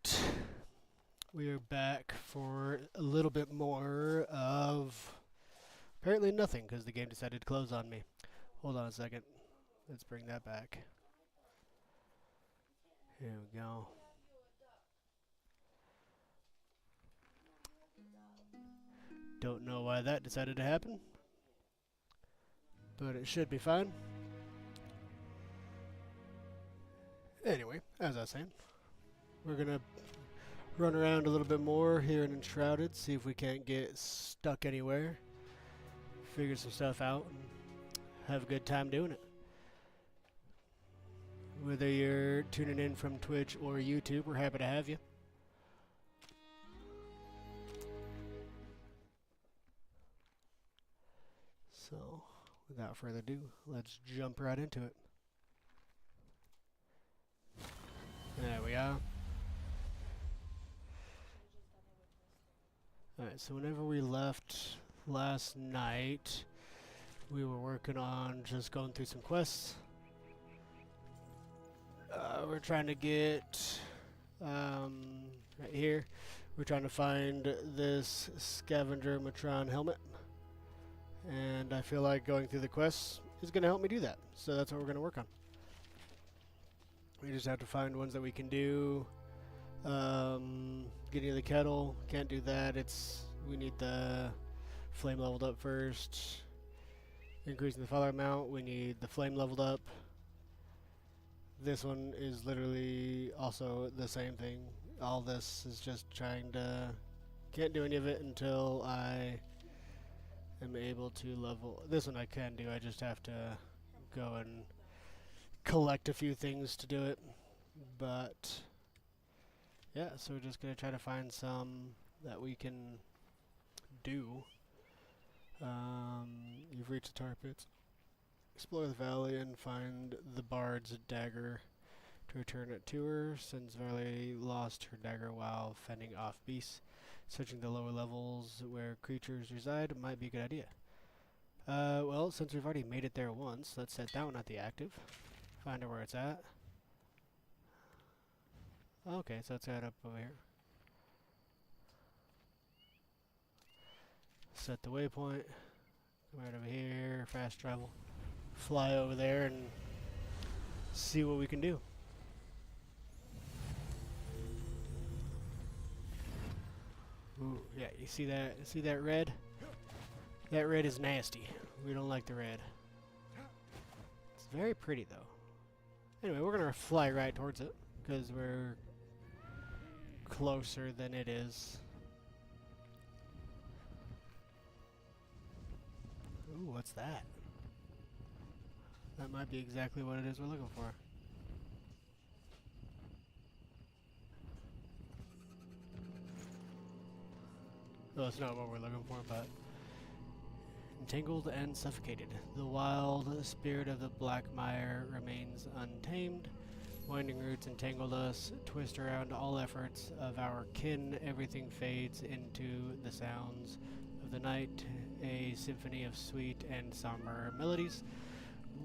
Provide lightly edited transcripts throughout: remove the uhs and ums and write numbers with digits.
Alright, we are back for a little bit more of apparently nothing because the game decided to close on me. Hold on a second. Let's bring that back. Here we go. Don't know why that decided to happen, but it should be fine. Anyway, as I was saying, we're gonna run around a little bit more here in Enshrouded, see if we can't get stuck anywhere, figure some stuff out, and have a good time doing it. Whether you're tuning in from Twitch or YouTube, we're happy to have you. So, without further ado, let's jump right into it. There we are. Alright, so whenever we left last night, we were working on just going through some quests. We're trying to get, right here, we're trying to find this scavenger Matron helmet. And I feel like going through the quests is going to help me do that. So that's what we're going to work on. We just have to find ones that we can do. Getting the kettle, can't do that. We need the flame leveled up first. Increasing the fire amount, we need the flame leveled up. This one is literally also the same thing. All this is just trying to... Can't do any of it until I am able to level... This one I can do, I just have to go and collect a few things to do it. But... yeah, so we're just going to try to find some that we can do. You've reached the tar pits. Explore the valley and find the bard's dagger to return it to her, since Valley lost her dagger while fending off beasts. Searching the lower levels where creatures reside might be a good idea. Well, since we've already made it there once, let's set that one at the active. Find out where it's at. Okay, so it's right up over here. Set the waypoint. Come right over here, fast travel. Fly over there and see what we can do. Ooh, yeah, you see that? See that red? That red is nasty. We don't like the red. It's very pretty though. Anyway, we're gonna fly right towards it because we're closer than it is. Ooh, what's that? That might be exactly what it is we're looking for. Well, it's not what we're looking for, but... Entangled and suffocated. The wild spirit of the black mire remains untamed. Winding roots entangled us, twist around all efforts of our kin. Everything fades into the sounds of the night, a symphony of sweet and somber melodies.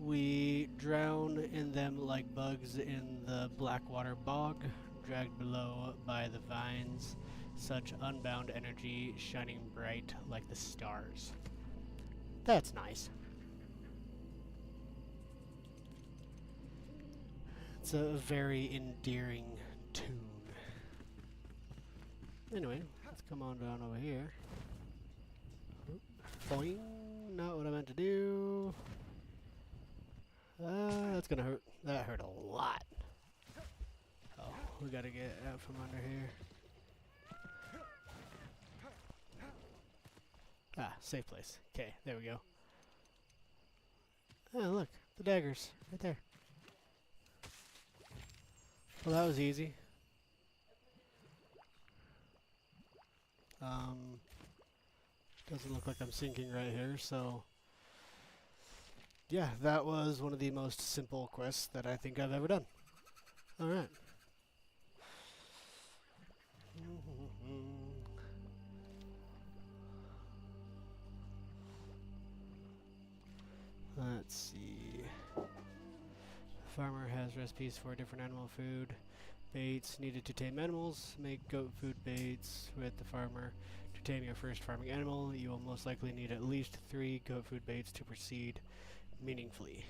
We drown in them like bugs in the blackwater bog, dragged below by the vines. Such unbound energy, shining bright like the stars. That's nice. It's a very endearing tune. Anyway, let's come on down over here. Boing! Not what I meant to do. That's gonna hurt. That hurt a lot. Oh, we gotta get out from under here. Ah, safe place. Okay, there we go. Oh, look. The daggers. Right there. Well, that was easy. Doesn't look like I'm sinking right here, so... yeah, that was one of the most simple quests that I think I've ever done. Alright. Let's see. Farmer has recipes for different animal food. Baits needed to tame animals. Make goat food baits with the farmer. To tame your first farming animal, you will most likely need at least 3 goat food baits to proceed meaningfully.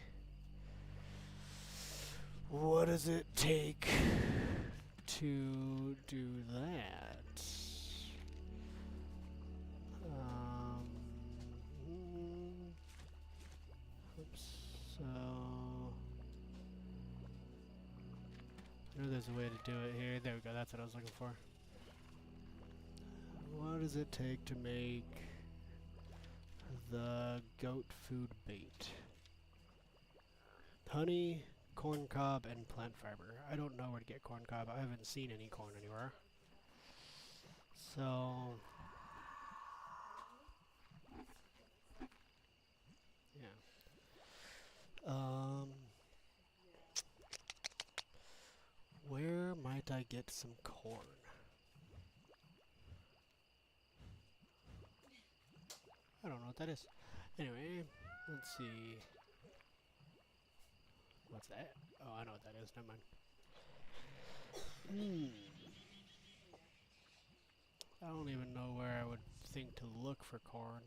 What does it take to do that? Oops. So I know there's a way to do it here. There we go. That's what I was looking for. What does it take to make the goat food bait? Honey, corn cob, and plant fiber. I don't know where to get corn cob. I haven't seen any corn anywhere. So yeah. Where might I get some corn? I don't know what that is. Anyway, let's see. What's that? Oh, I know what that is. Never mind. I don't even know where I would think to look for corn.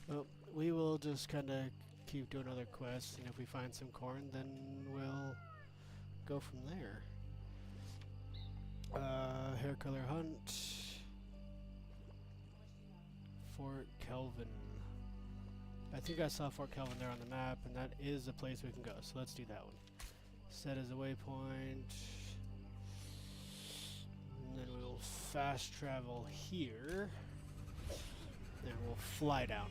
Well, we will just kind of keep doing other quests, and if we find some corn, then we'll go from there. Hair color hunt. Fort Kelvin. I think I saw Fort Kelvin there on the map, and that is a place we can go, so let's do that one. Set as a waypoint. And then we will fast travel here. Then we'll fly down.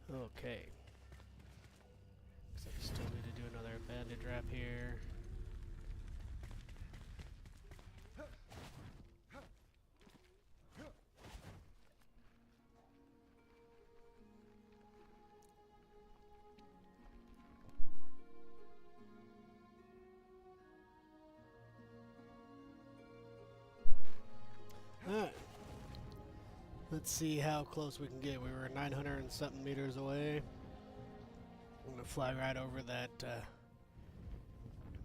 Okay. Looks like we still need to do another bandage wrap here. Alright. Let's see how close we can get. We were 900 and something meters away. I'm gonna fly right over that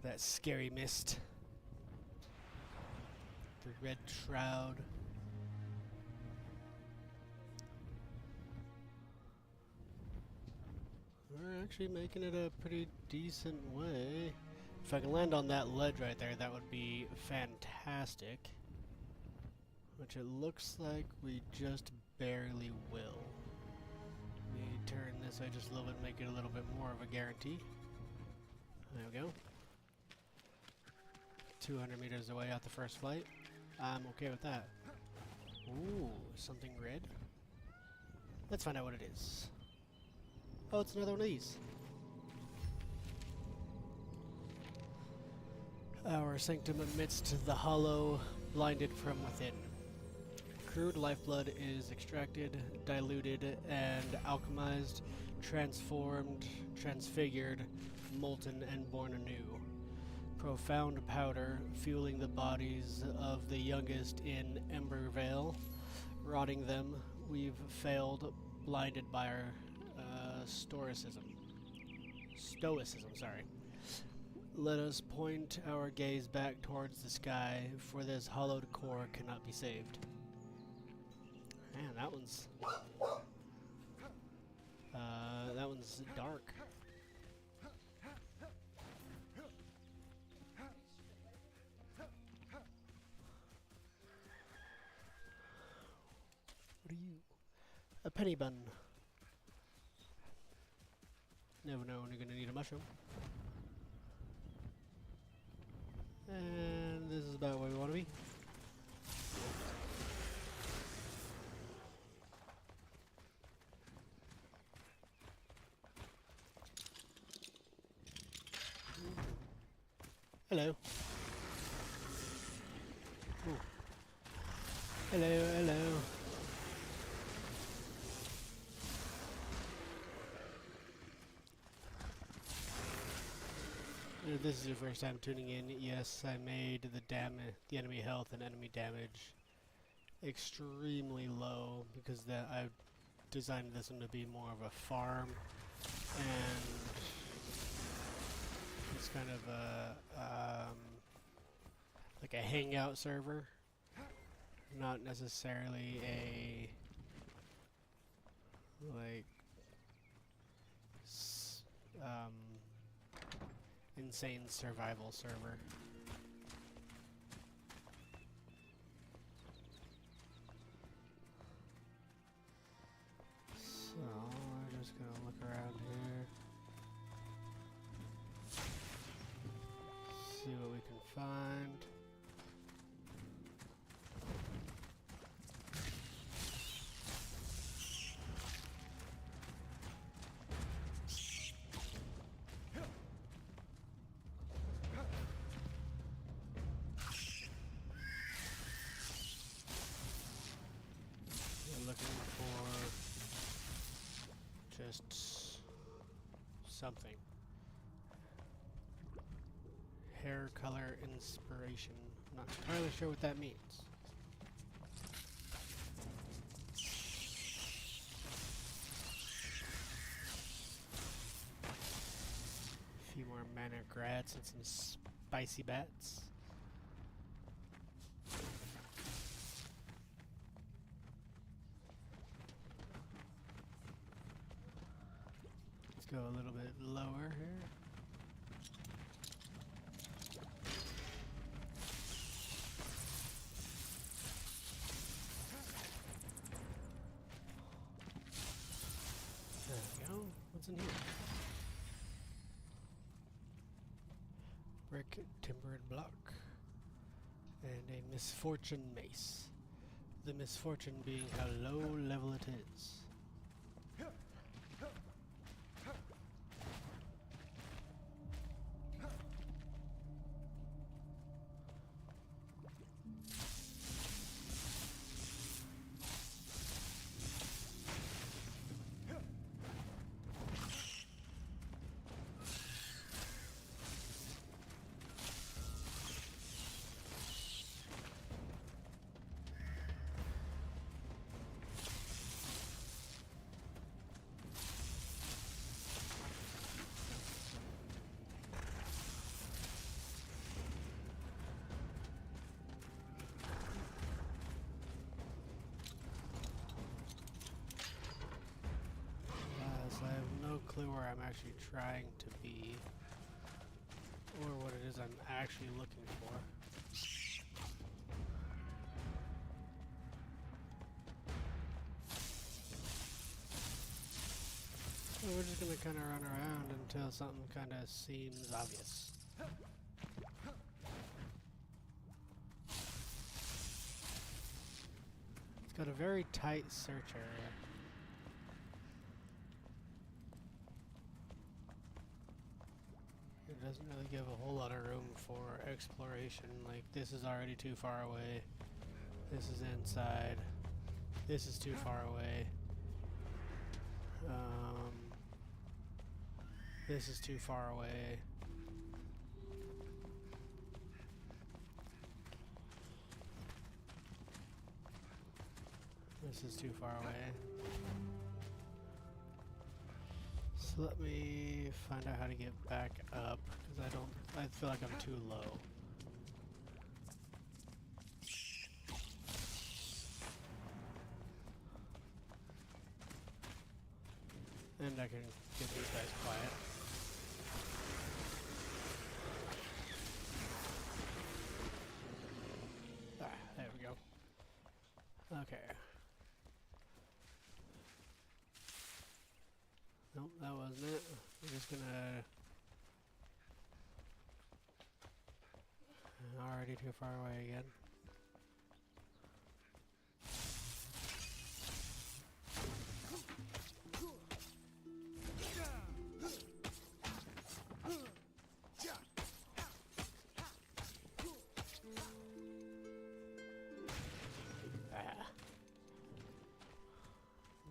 that scary mist. The red shroud. We're actually making it a pretty decent way. If I can land on that ledge right there, that would be fantastic. Which it looks like we just barely will. Let me turn this way just a little bit, make it a little bit more of a guarantee. There we go. 200 meters away out the first flight. I'm okay with that. Ooh, something red. Let's find out what it is. Oh, it's another one of these. Our sanctum amidst the hollow, blinded from within. Crude lifeblood is extracted, diluted, and alchemized, transformed, transfigured, molten, and born anew. Profound powder, fueling the bodies of the youngest in Embervale. Rotting them, we've failed, blinded by our stoicism, sorry. Let us point our gaze back towards the sky, for this hollowed core cannot be saved. Man, that one's dark. What are you? A penny bun. Never know when you're gonna need a mushroom. And this is about where we want to be. Hello. Ooh. Hello, hello. If this is your first time tuning in, yes, I made the enemy health and enemy damage extremely low because I designed this one to be more of a farm, and it's kind of a like a hangout server, not necessarily a like insane survival server. So we're just gonna look around here, see what we can find. Looking for just something. Hair color inspiration. Not entirely sure what that means. A few more mana grads and some spicy bats. Go a little bit lower here. There we go. What's in here? Brick, timber, and block. And a misfortune mace. The misfortune being how low level it is. Clue where I'm actually trying to be, or what it is I'm actually looking for. So we're just gonna kind of run around until something kind of seems obvious. It's got a very tight search area. It doesn't really give a whole lot of room for exploration. Like, this is already too far away. This is inside. This is too far away. This is too far away. This is too far away. So let me find out how to get back up, because I feel like I'm too low. And I can get these guys quiet. Ah, there we go. Okay. Nope, that wasn't it. We're just gonna... Already too far away again.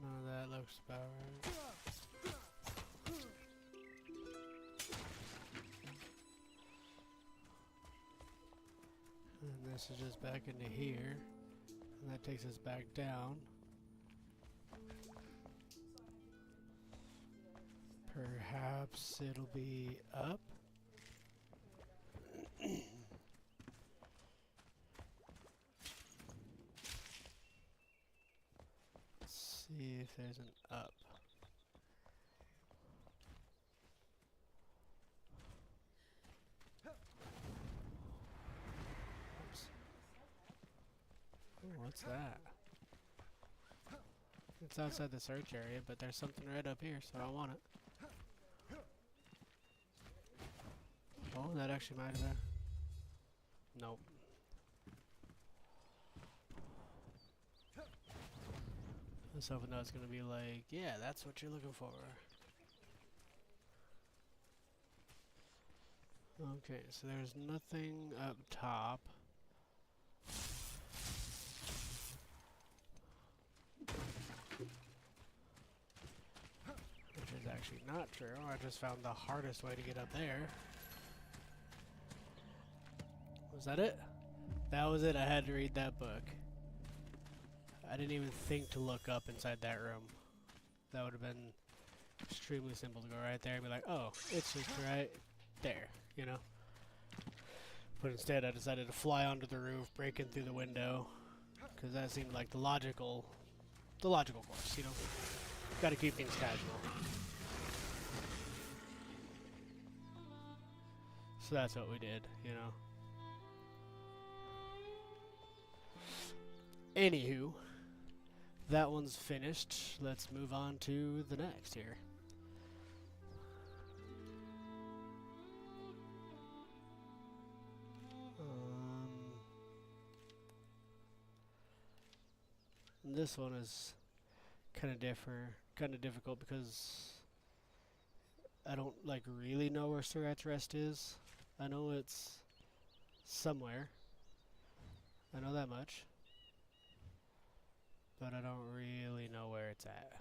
None of that looks about right. And this is just back into here. And that takes us back down. Perhaps it'll be up. Let's see if there's an up. Oops. Oh, what's that? It's outside the search area, but there's something right up here, so I want it. Oh, that actually might have been. Nope. I was hoping that was going to be like, yeah, that's what you're looking for. Okay, so there's nothing up top. Which is actually not true. I just found the hardest way to get up there. Was that it? That was it. I had to read that book. I didn't even think to look up inside that room. That would have been extremely simple to go right there and be like, oh, it's just right there, you know? But instead I decided to fly onto the roof, break in through the window, because that seemed like the logical course, you know? Gotta keep things casual. So that's what we did, you know? Anywho, that one's finished. Let's move on to the next here. This one is kind of difficult because I don't like really know where Surat's Rest is. I know it's somewhere. I know that much. But I don't really know where it's at.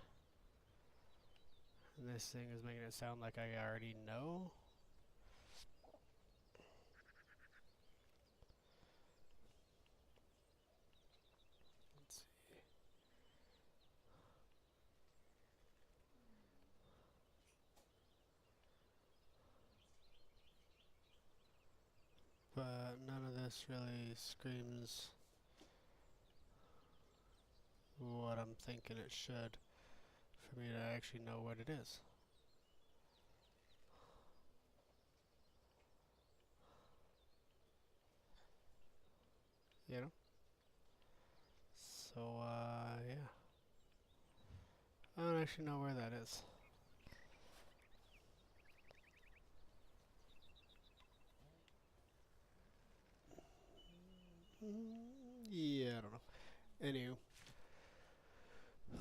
And this thing is making it sound like I already know. Let's see. But none of this really screams what I'm thinking it should for me to actually know what it is. You know? So, yeah. I don't actually know where that is. Yeah, I don't know. Anywho.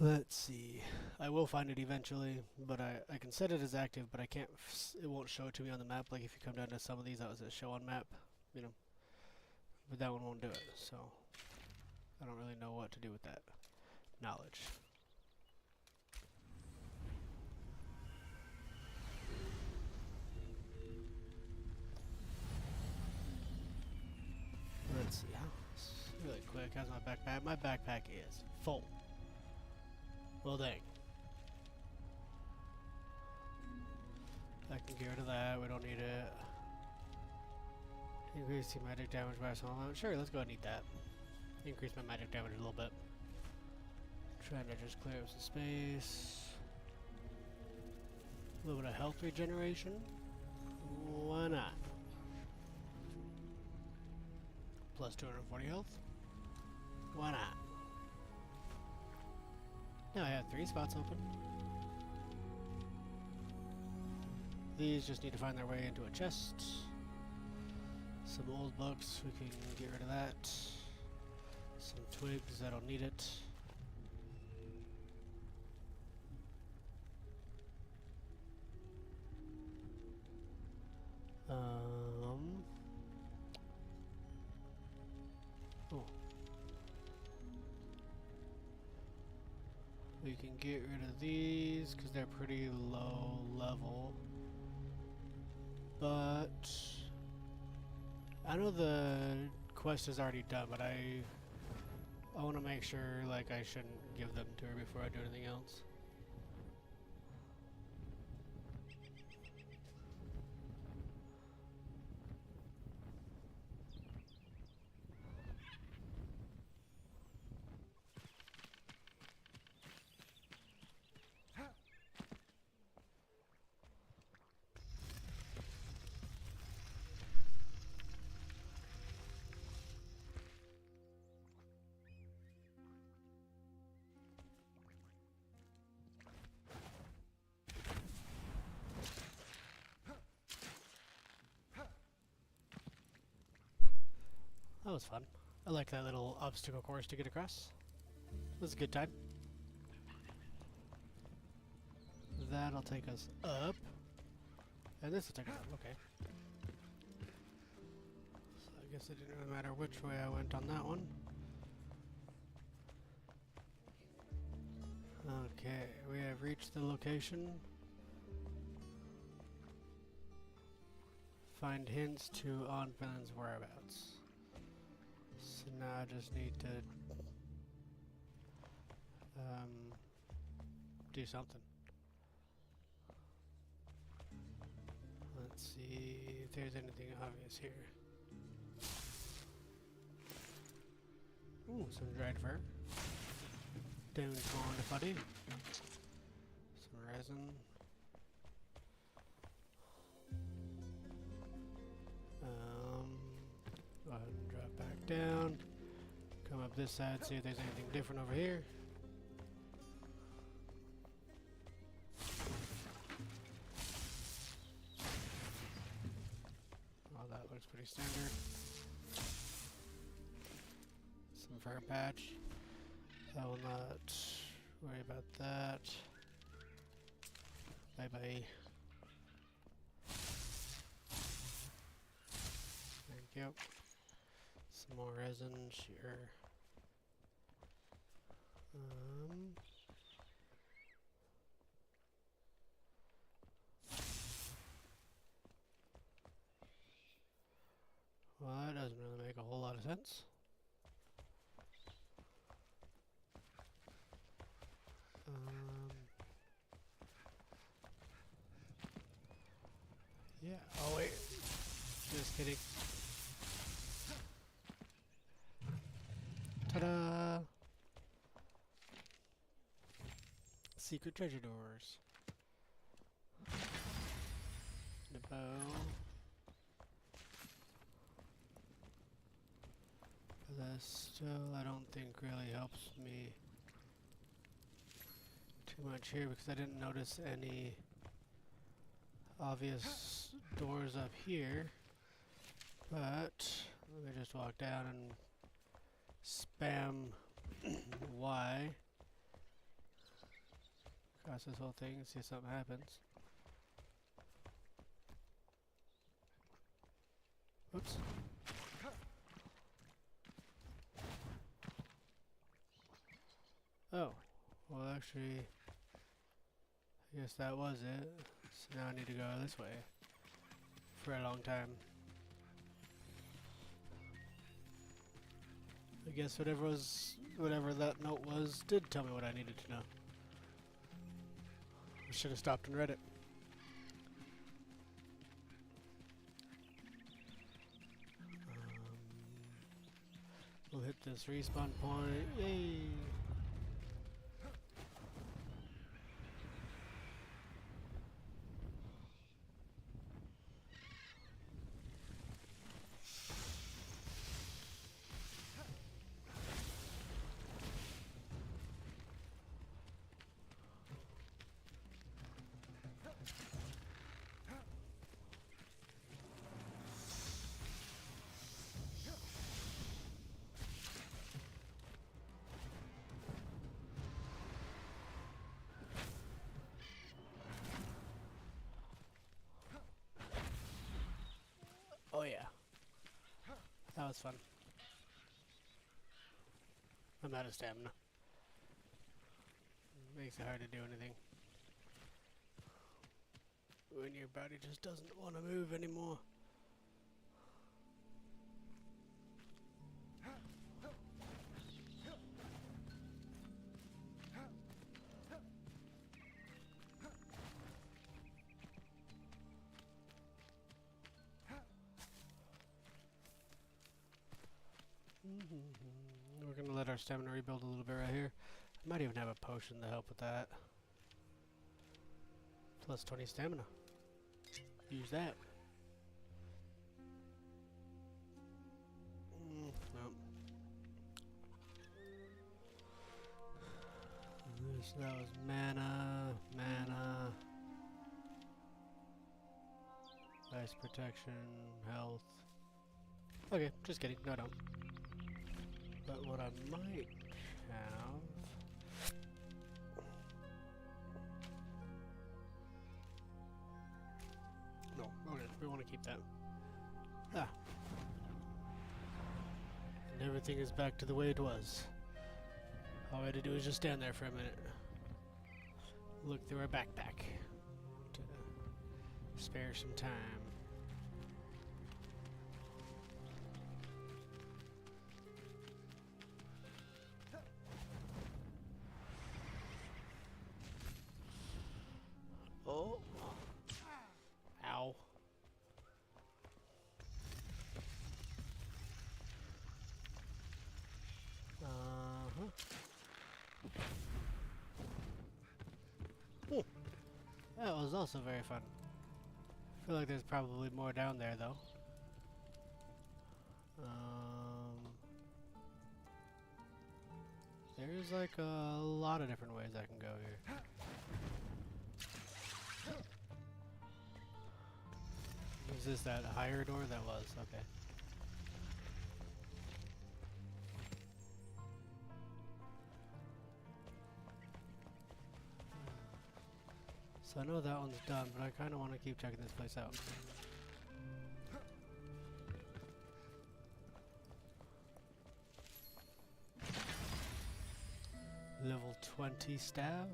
Let's see. I will find it eventually, but I can set it as active, but I can't, it won't show it to me on the map. Like if you come down to some of these, that was a show on map, you know. But that one won't do it, so I don't really know what to do with that knowledge. Let's see. Really quick, how's my backpack? My backpack is full. Well, dang. I can get rid of that. We don't need it. Increase the magic damage by a small amount. Sure, let's go ahead and eat that. Increase my magic damage a little bit. Trying to just clear up some space. A little bit of health regeneration. Why not? Plus 240 health. Why not? Now I have 3 spots open. These just need to find their way into a chest. Some old books, we can get rid of that. Some twigs, I don't need it. Oh. We can get rid of these because they're pretty low level. But I know the quest is already done, but I want to make sure like I shouldn't give them to her before I do anything else. That was fun. I like that little obstacle course to get across. It was a good time. That'll take us up. And this will take us up, okay. So I guess it didn't really matter which way I went on that one. Okay, we have reached the location. Find hints to Onfin's whereabouts. So now I just need to do something. Let's see if there's anything obvious here. Ooh, some dried fur. Down corn to putty. Some resin. Go ahead and drop back down. Come up this side, see if there's anything different over here. Oh, that looks pretty standard. Some fur patch. I will not worry about that. Bye bye. Thank you. Some more resin, sure. Well, that doesn't really make a whole lot of sense. Yeah, oh wait. Just kidding. Ta-da! Secret treasure doors. The bow. That still, I don't think really helps me too much here because I didn't notice any obvious doors up here. But let me just walk down and spam Y across this whole thing and see if something happens. Oops. Oh, well actually, I guess that was it. So now I need to go this way for a long time. I guess whatever that note was did tell me what I needed to know. I should have stopped and read it. We'll hit this respawn point. Yay! Oh yeah. That was fun. I'm out of stamina. Makes it hard to do anything when your body just doesn't want to move anymore. We're gonna let our stamina rebuild a little bit right here. I might even have a potion to help with that. Plus 20 stamina. Use that. Nope. That was mana, mana, ice protection, health. Okay, just kidding. No, don't. But what I might have. No, okay, we want to keep that. Ah. And everything is back to the way it was. All we had to do is just stand there for a minute. Look through our backpack. To spare some time. Oh. Ow. That was also very fun. I feel like there's probably more down there, though. There's like a lot of different ways I can go here. Is this that higher door? That was, okay. So I know that one's done, but I kind of want to keep checking this place out. Level 20 staff.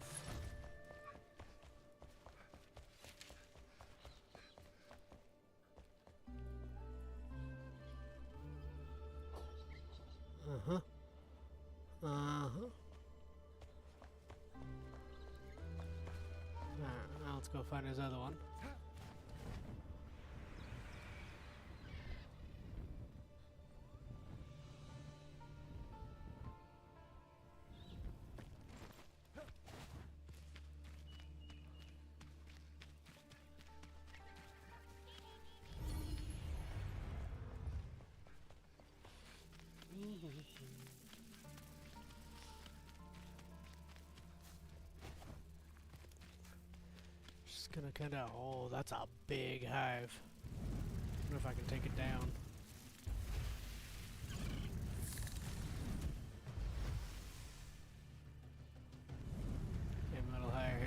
Uh-huh. Uh-huh. Now let's go find his other one. Just gonna kind of, oh, that's a big hive. I wonder if I can take it down. Aim a little higher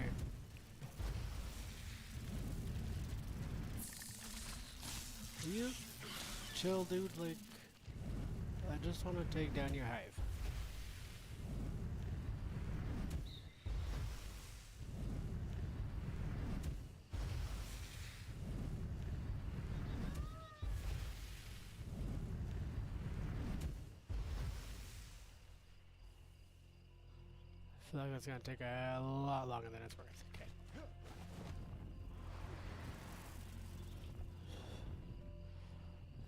here. You chill, dude, like, I just want to take down your hive. I feel like that's gonna take a lot longer than it's worth. Okay.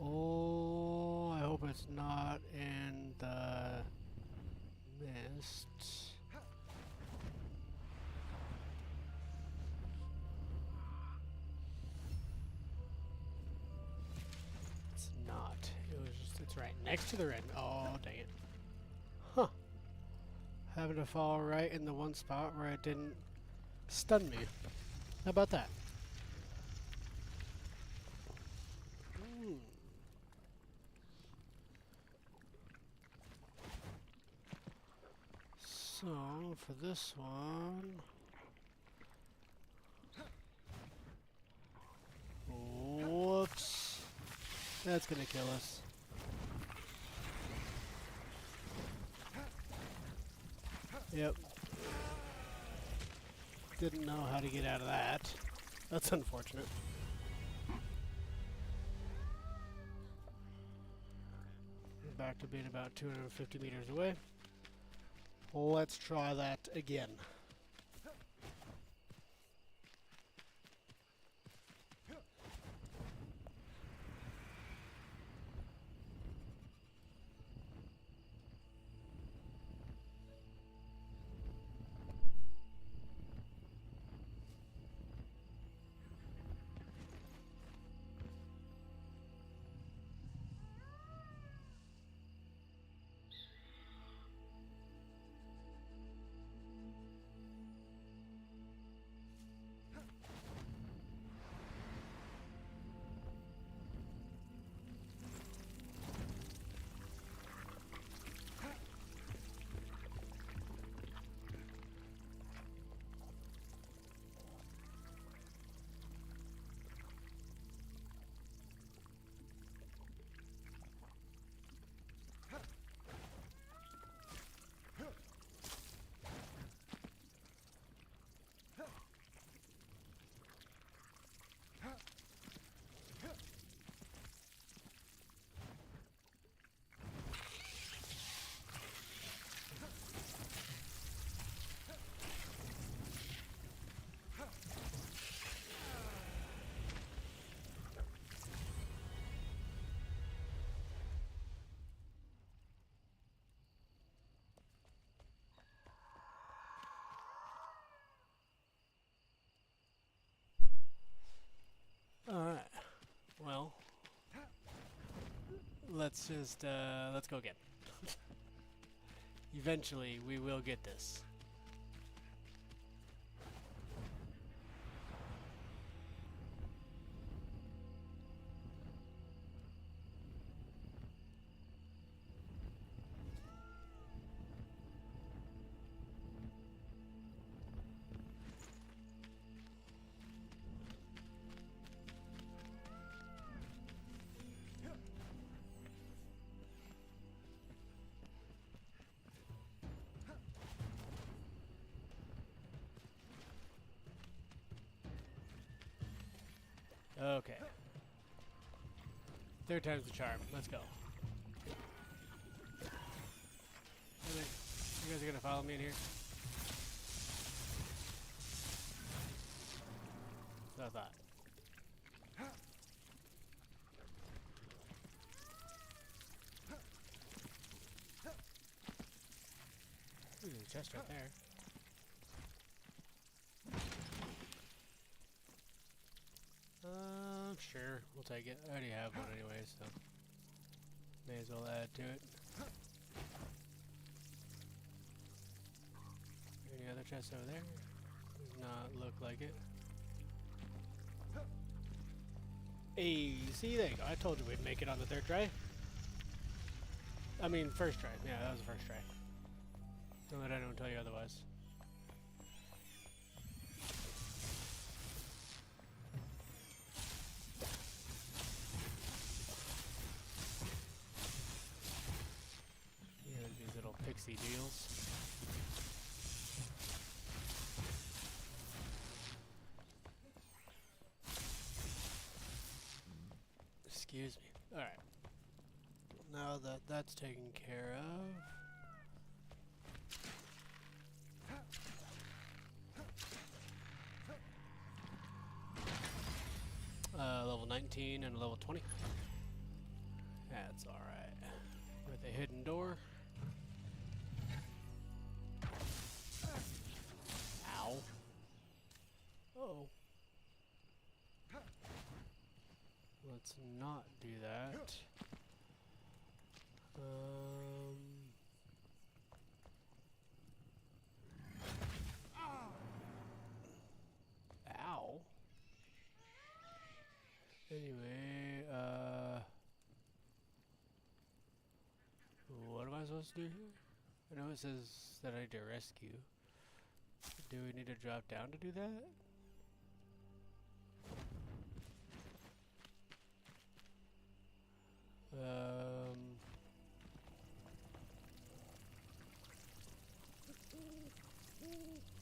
Oh, I hope it's not in the mist. It's not. It was just, it's right next to the red. Oh, dang it. Huh. Having to fall right in the one spot where it didn't stun me. How about that? So, for this one... Whoops. That's gonna kill us. Yep. Didn't know how to get out of that. That's unfortunate. Back to being about 250 meters away. Let's try that again. let's just let's go again. Eventually, we will get this. Okay. Third time's the charm. Let's go. Really? You guys are gonna follow me in here? That's what I thought. Ooh, there's a chest right there. Sure, we'll take it. I already have one anyway, so may as well add to it. Any other chests over there? Does not look like it. Hey, see, there you go. I told you we'd make it on the third try. I mean, first try. Yeah, that was the first try. Don't let anyone tell you otherwise. Pixie deals. Excuse me. Alright. Now that that's taken care of. Level 19 and a level 20. That's alright. With a hidden door. Oh. Let's not do that. Ow. Anyway, what am I supposed to do here? I know it says that I need to rescue. Do we need to drop down to do that?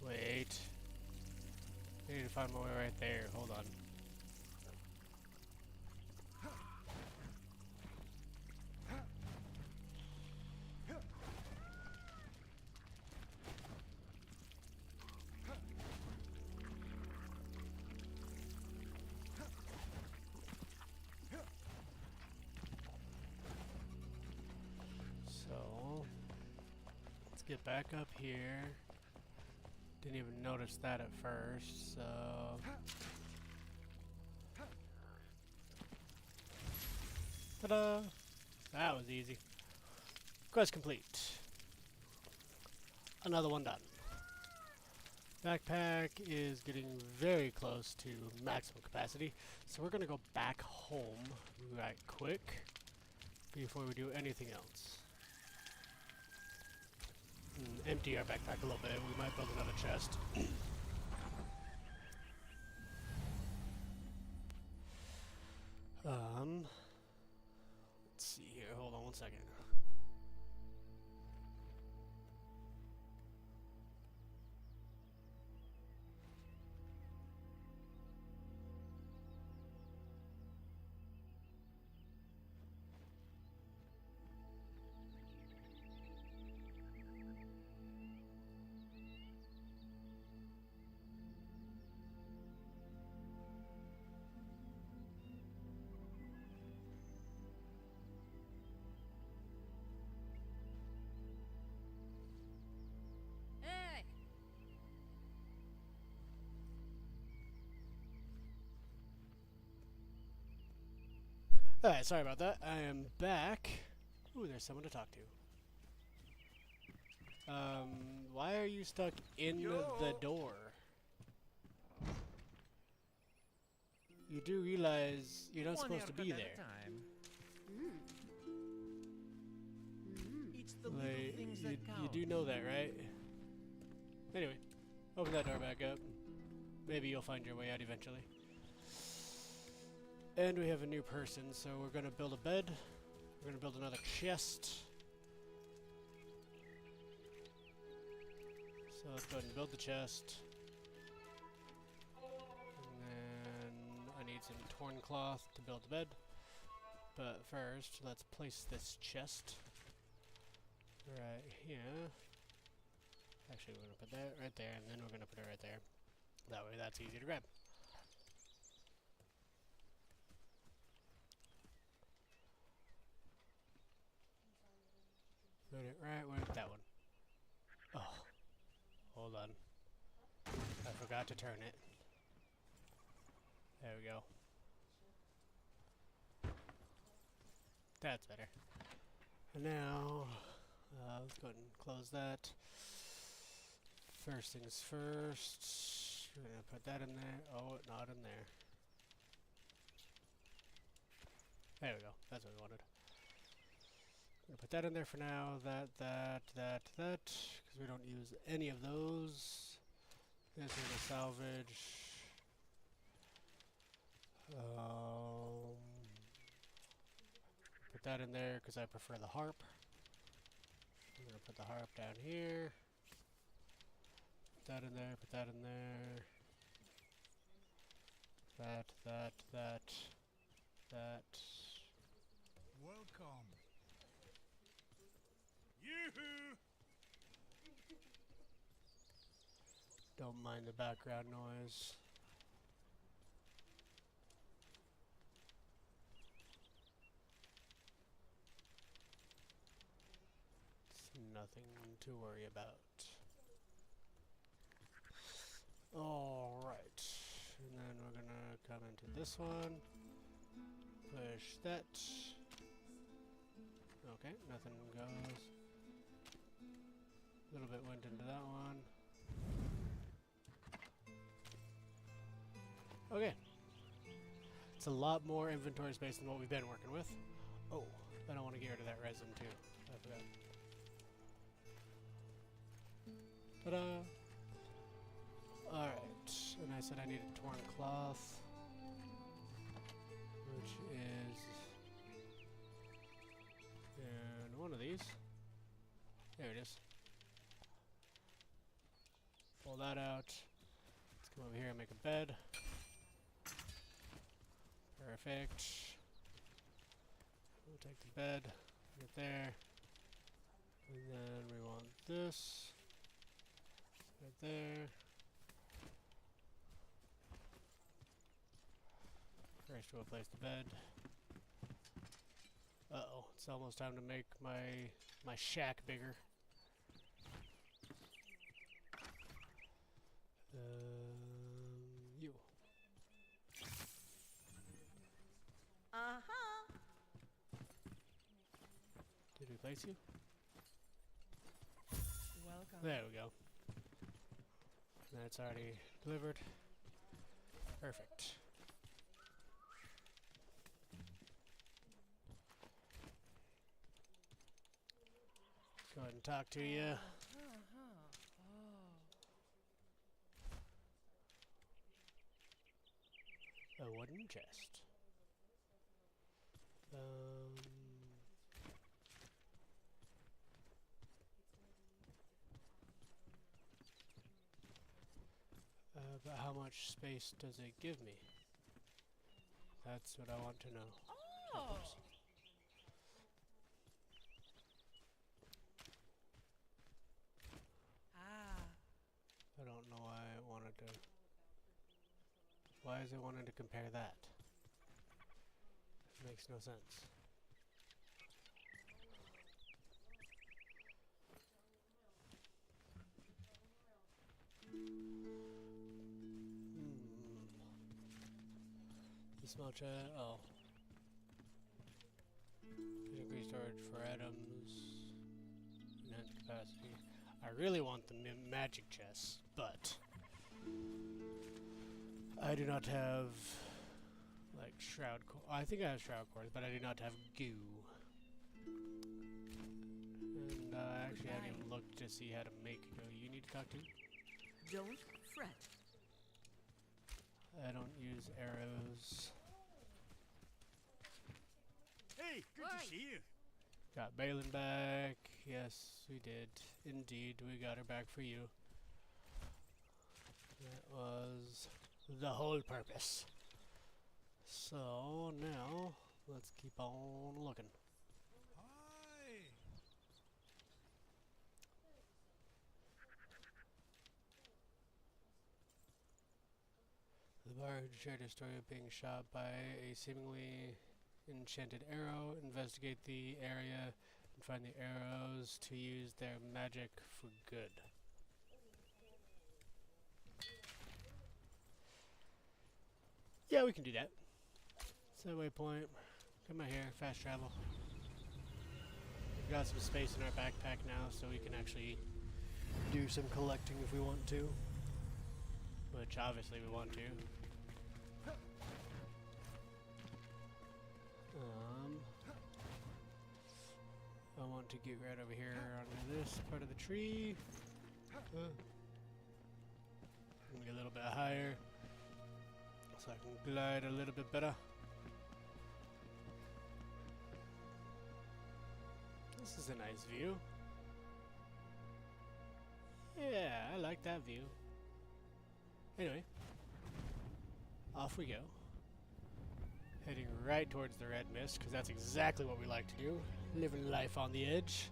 Wait. I need to find my way right there. Hold on. Get back up here. Didn't even notice that at first, so... Ta-da! That was easy. Quest complete. Another one done. Backpack is getting very close to maximum capacity, so we're gonna go back home right quick before we do anything else. Empty our backpack a little bit. We might build another chest. Let's see here. Hold on one second. Alright, sorry about that. I am back. Ooh, there's someone to talk to. Why are you stuck in the door? You do realize you're not supposed to be there. Like, you do know that, right? Anyway, open that door back up. Maybe you'll find your way out eventually. And we have a new person, so we're gonna build a bed. We're gonna build another chest. So let's go ahead and build the chest. And then I need some torn cloth to build the bed. But first, let's place this chest right here. Actually, we're gonna put that right there, and then we're gonna put it right there. That way, that's easy to grab. Put it right where that one. Oh, hold on. I forgot to turn it. There we go. That's better. And now, let's go ahead and close that. First things first. We're gonna put that in there. Oh, not in there. There we go. That's what we wanted. I'm gonna put that in there for now. That, because we don't use any of those. This is a salvage. Put that in there because I prefer the harp. I'm gonna put the harp down here. Put that in there. Put that in there. That. Welcome. Yoo-hoo! Don't mind the background noise. It's nothing to worry about. Alright. And then we're gonna come into this one. Push that. Okay, nothing goes. A little bit went into that one. Okay. It's a lot more inventory space than what we've been working with. Oh, I don't want to get rid of that resin too. I forgot. Ta-da! Alright, and I said I needed torn cloth, which is in one of these. There it is. Pull that out. Let's come over here and make a bed. Perfect. We'll take the bed, put it there, and then we want this right there. First we'll place the bed. Uh-oh, it's almost time to make my shack bigger. You. Uh-huh. Did we place you? Welcome. There we go. That's already delivered. Perfect. Go ahead and talk to you. A wooden chest. But how much space does it give me? That's what I want to know. Oh. Oops. I don't know why it wanted to. Why is it wanting to compare that? It makes no sense. The small chat. Oh. for items. Enhanced capacity. I really want the magic chests, but I do not have like shroud core. I think I have shroud cores, but I do not have goo. And actually, I haven't even looked to see how to make goo. You need to talk to? Don't fret. I don't use arrows. Hey, good to see you. Got Balin back. Yes, we did. Indeed, we got her back for you. That was the whole purpose. So now, let's keep on looking. Hi. The bard shared a story of being shot by a seemingly enchanted arrow. Investigate the area and find the arrows to use their magic for good. Yeah, we can do that. Set waypoint. Come out here, fast travel. We've got some space in our backpack now, so we can actually do some collecting if we want to. Which obviously we want to. I want to get right over here onto this part of the tree. Get a little bit higher so I can glide a little bit better. This is a nice view. Yeah, I like that view. Anyway, off we go. Heading right towards the red mist, because that's exactly what we like to do. Living life on the edge.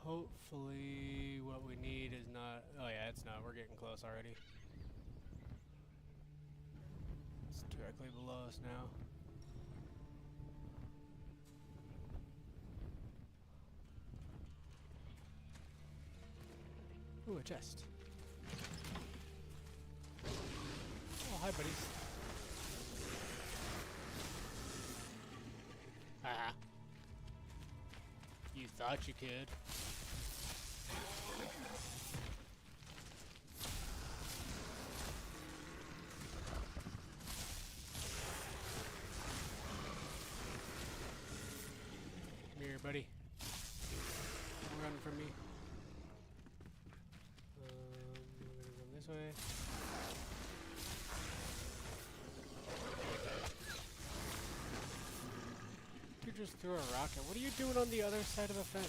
Hopefully what we need is not... Oh yeah, it's not. We're getting close already. It's directly below us now. Ooh, a chest. Oh, hi, buddies. Haha. You thought you could. Come here, buddy. Don't run from me. We're gonna go this way. You just threw a rocket. What are you doing on the other side of the fence?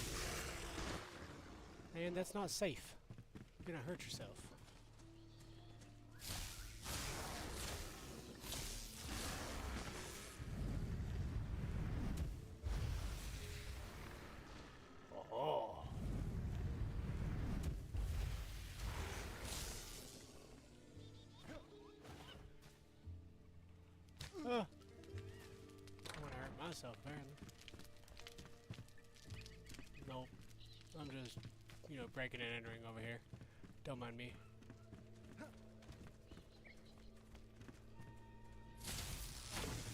Man, that's not safe. You're gonna hurt yourself. Oh. I want to hurt myself, apparently. Nope. I'm just, breaking and entering over here. Don't mind me.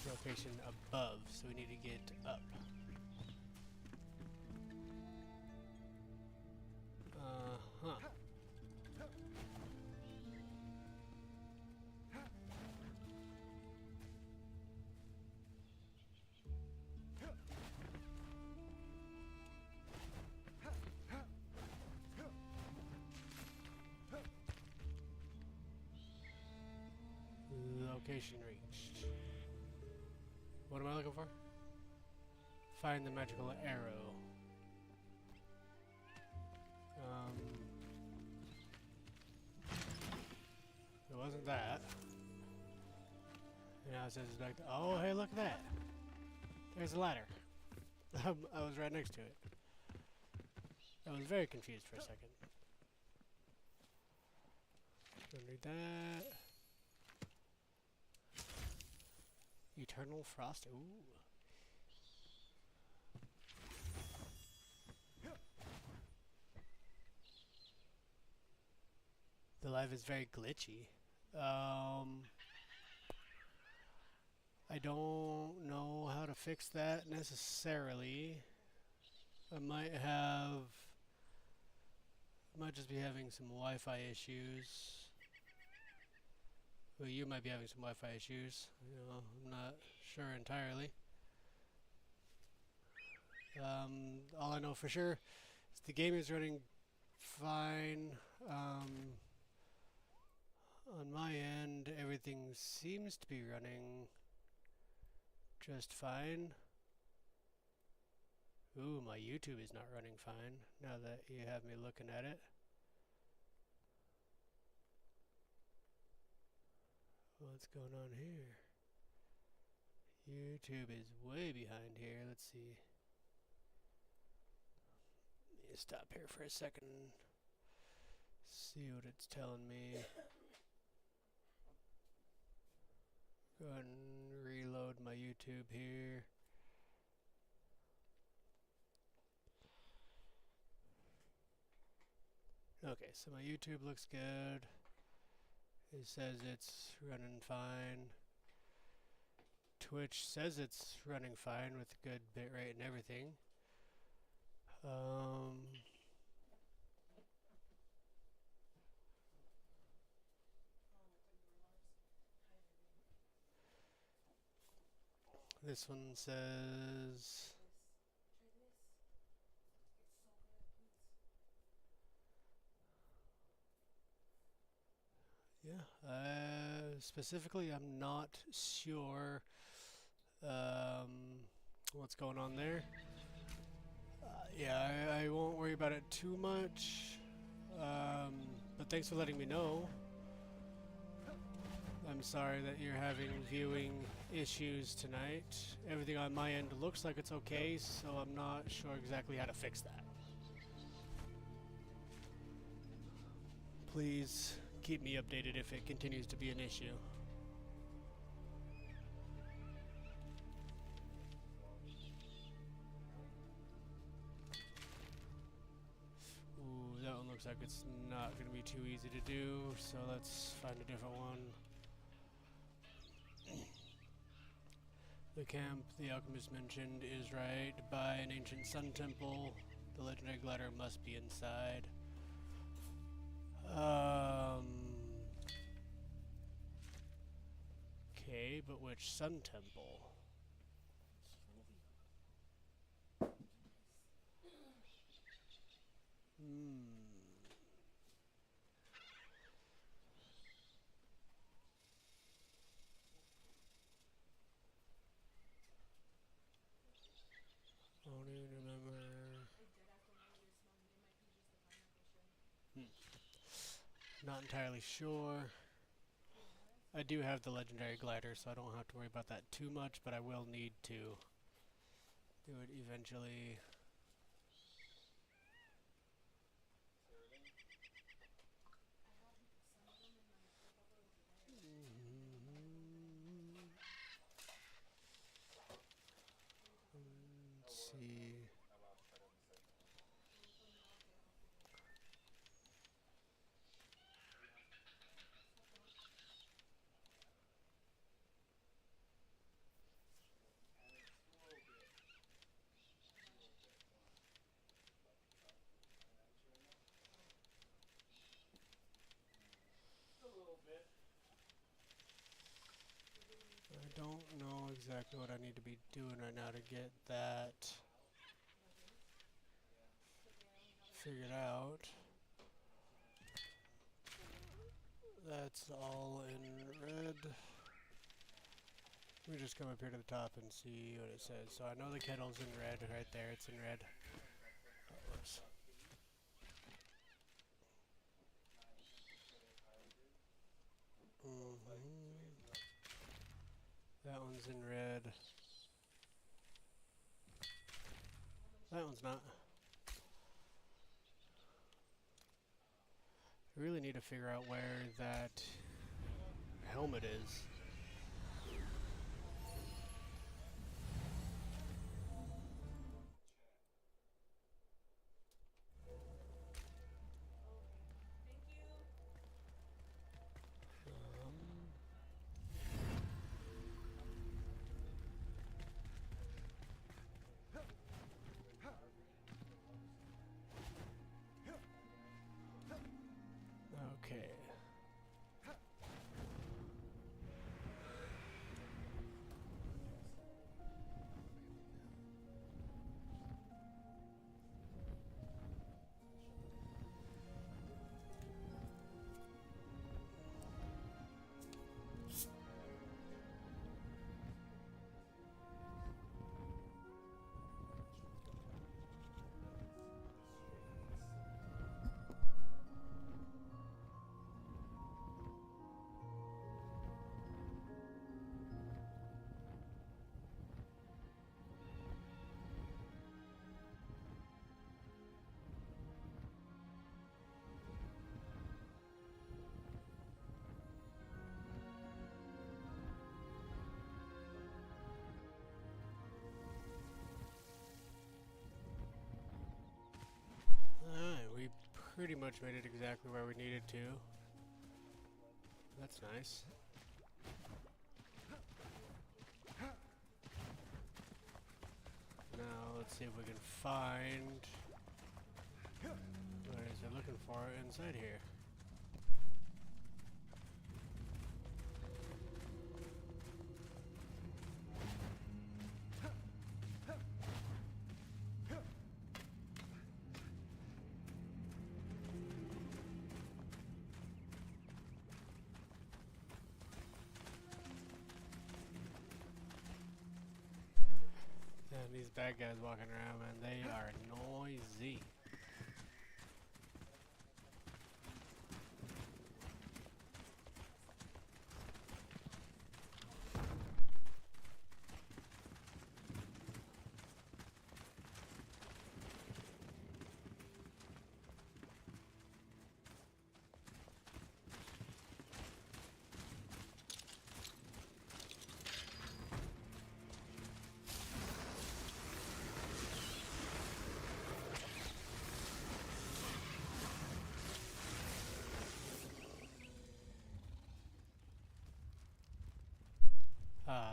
Location above, so we need to get up. Uh-huh. Location reached. What am I looking for? Find the magical arrow. It wasn't that. And now it says it's back. Oh, hey, look at that. There's a ladder. I was right next to it. I was very confused for a second. Don't need that. Eternal Frost. Ooh. The live is very glitchy. I I don't know how to fix that necessarily. I might just be having some Wi-Fi issues. Well, you might be having some Wi-Fi issues. You know, I'm not sure entirely. All I know for sure is the game is running fine. On my end, everything seems to be running just fine. Ooh, my YouTube is not running fine now that you have me looking at it. What's going on here? YouTube is way behind here. Let's see. Let me stop here for a second. See what it's telling me. Go ahead and reload my YouTube here. Okay, so my YouTube looks good. It says it's running fine. Twitch says it's running fine with good bitrate and everything. This one says specifically I'm not sure what's going on there. Yeah, I won't worry about it too much, but thanks for letting me know. I'm sorry that you're having viewing issues tonight. Everything on my end looks like it's okay, so I'm not sure exactly how to fix that. Please keep me updated if it continues to be an issue. Ooh, that one looks like it's not going to be too easy to do, so let's find a different one. The camp the alchemist mentioned is right by an ancient sun temple. The legendary glider must be inside. Okay, but which sun temple? I don't even remember. Not entirely sure. I do have the legendary glider, so I don't have to worry about that too much, but I will need to do it eventually. Let's see. I don't know exactly what I need to be doing right now to get that figured out. That's all in red. Let me just come up here to the top and see what it says. So I know the kettle's in red right there. It's in red. Oh, whoops. That one's in red. That one's not. I really need to figure out where that helmet is. much made it exactly where we needed to. That's nice. Now let's see if we can find what it is they're looking for inside here. And these bad guys walking around, man, they are noisy.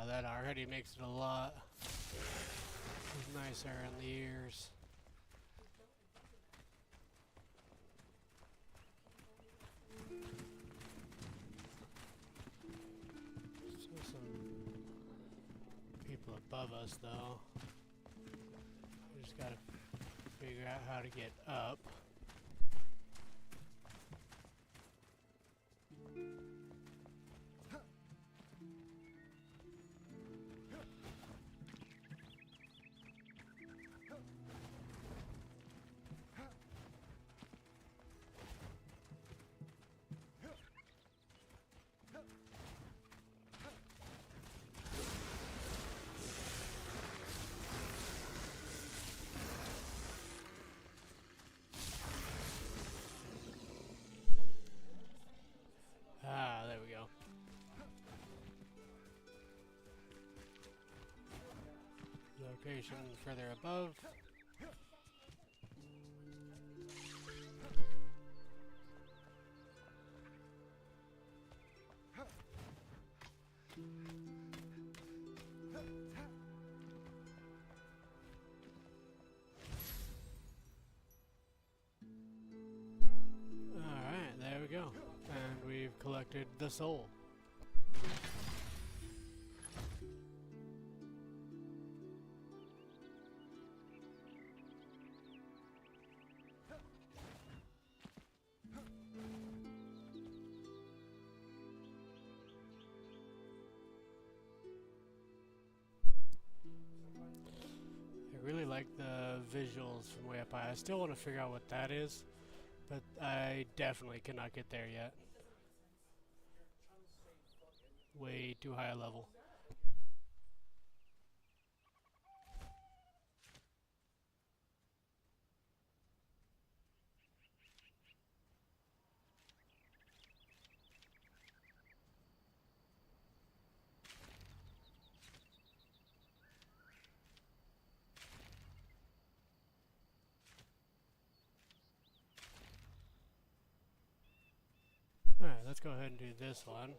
That already makes it a lot nicer in the ears. So some people above us, though. We just gotta figure out how to get up. There we go. Location further above. Alright, there we go. And we've collected the soul. I really like the visuals from way up high. I still want to figure out what that is, but I definitely cannot get there yet. Way too high a level. Alright, let's go ahead and do this one.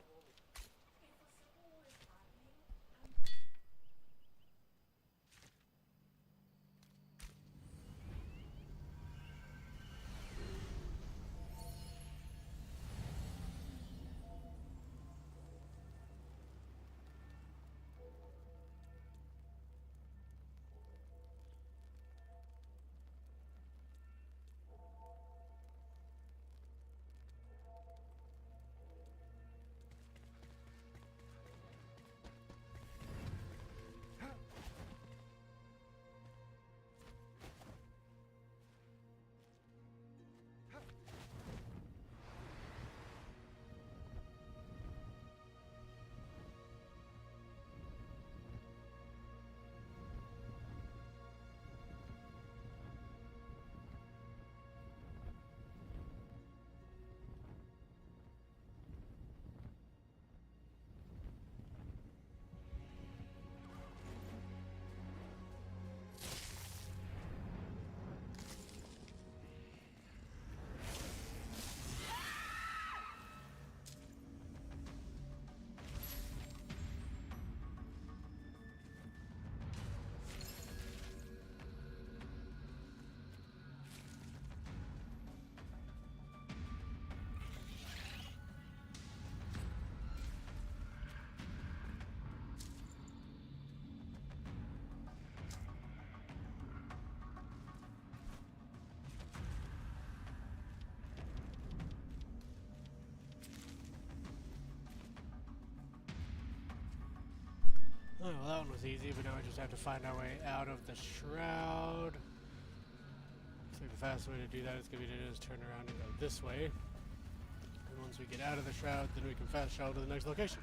Oh, well, that one was easy, but now we just have to find our way out of the shroud. Looks like the fastest way to do that is going to be to just turn around and go this way. And once we get out of the shroud, then we can fast travel to the next location.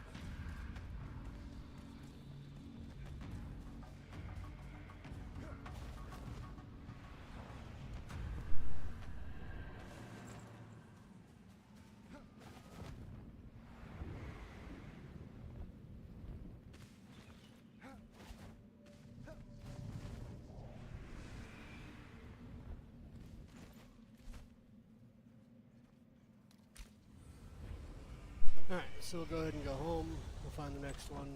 Alright, so we'll go ahead and go home. We'll find the next one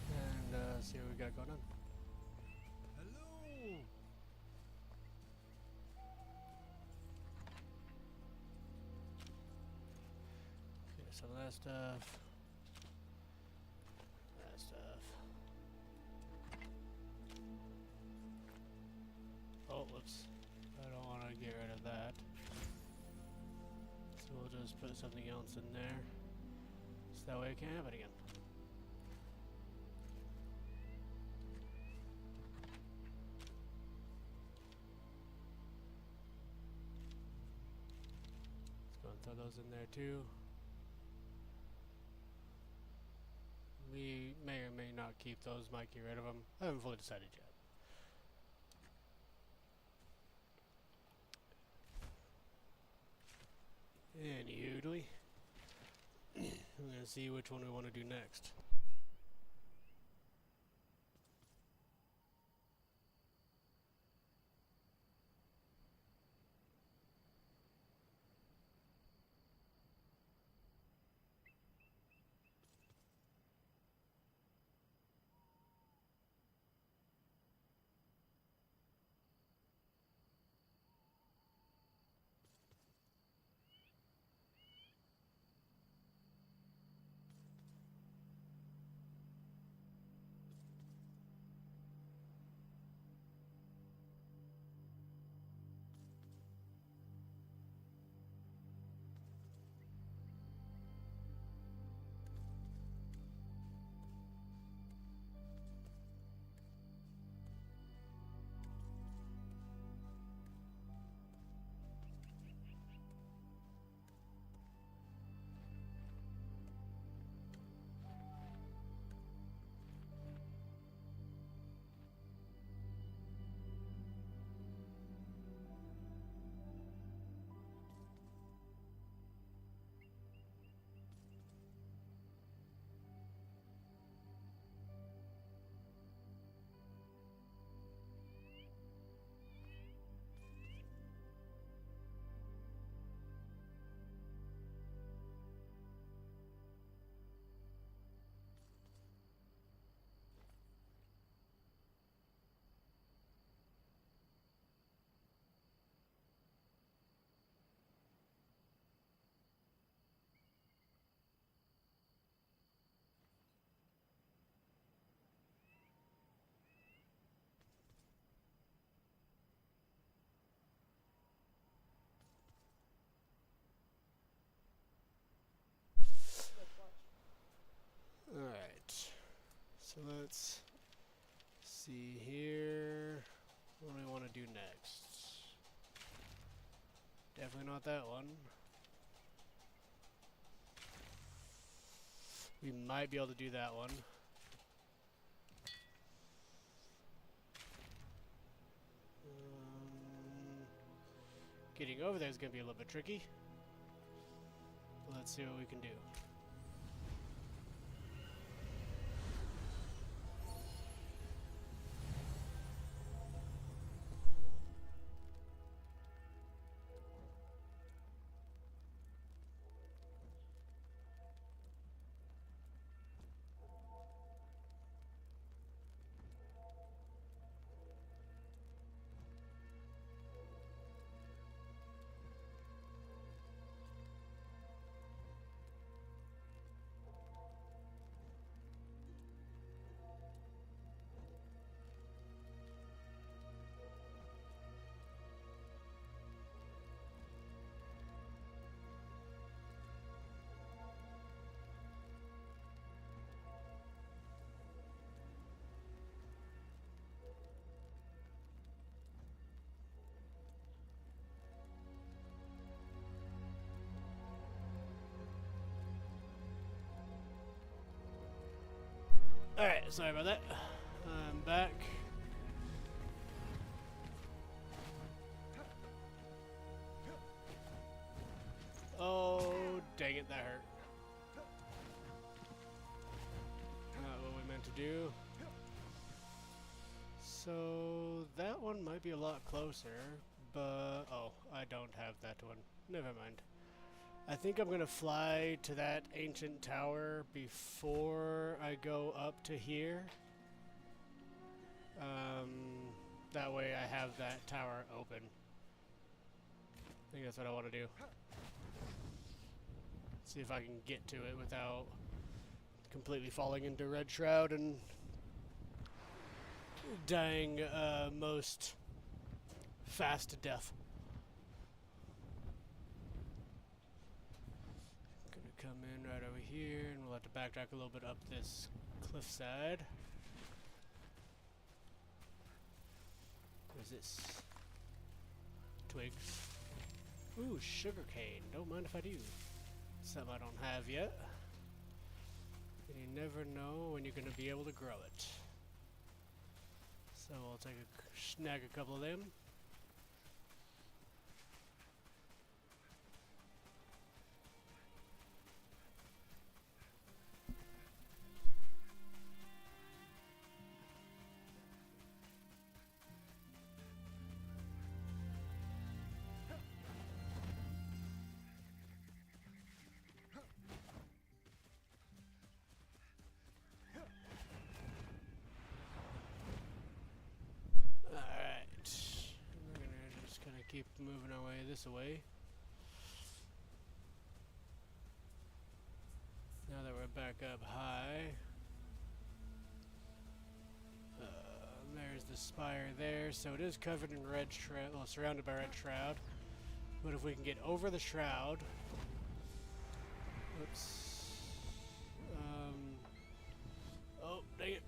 and see what we got going on. Hello. Okay, so that stuff. That stuff. Oh, whoops. I don't want to get rid of that. So we'll just put something else in there. So that way it can't happen again. Let's go and throw those in there too. We may or may not keep those, might get rid of them. I haven't fully decided yet. Anywho, I'm gonna see which one we want to do next. Alright, so let's see here. What do we want to do next? Definitely not that one. We might be able to do that one. Getting over there is going to be a little bit tricky. Let's see what we can do. Alright, sorry about that. I'm back. Oh, dang it, that hurt. Not what we meant to do. So, that one might be a lot closer, but... Oh, I don't have that one. Never mind. I think I'm gonna fly to that ancient tower before I go up to here. That way I have that tower open. I think that's what I want to do. See if I can get to it without completely falling into Red Shroud and dying most fast to death. Gonna come in right over here, and we'll have to backtrack a little bit up this cliffside. What is this? Twigs. Ooh, sugarcane. Don't mind if I do. Something I don't have yet. And you never know when you're going to be able to grow it. So I'll snag a couple of them. Keep moving our way this way. Now that we're back up high. There's the spire there, so it is covered in red shroud, well, surrounded by red shroud. But if we can get over the shroud, oops. Oh, dang it.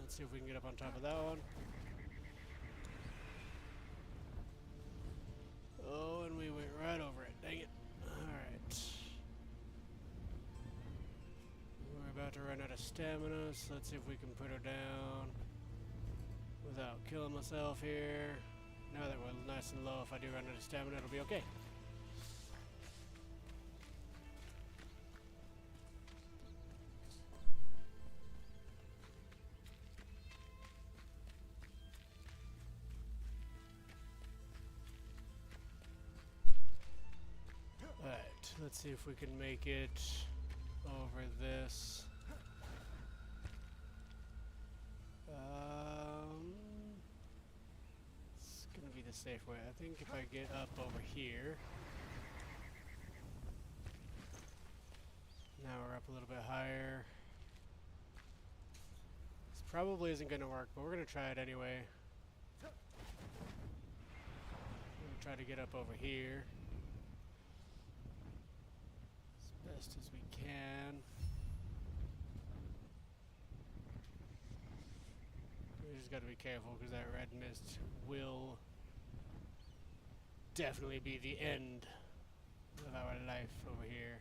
Let's see if we can get up on top of that one. Oh, and we went right over it. Dang it. Alright. We're about to run out of stamina, so let's see if we can put her down without killing myself here. Now that we're nice and low, if I do run out of stamina, it'll be okay. Let's see if we can make it over this. It's gonna be the safe way. I think if I get up over here. Now we're up a little bit higher. This probably isn't gonna work, but we're gonna try it anyway. We're gonna try to get up over here best as we can. We just gotta be careful because that red mist will definitely be the end of our life over here.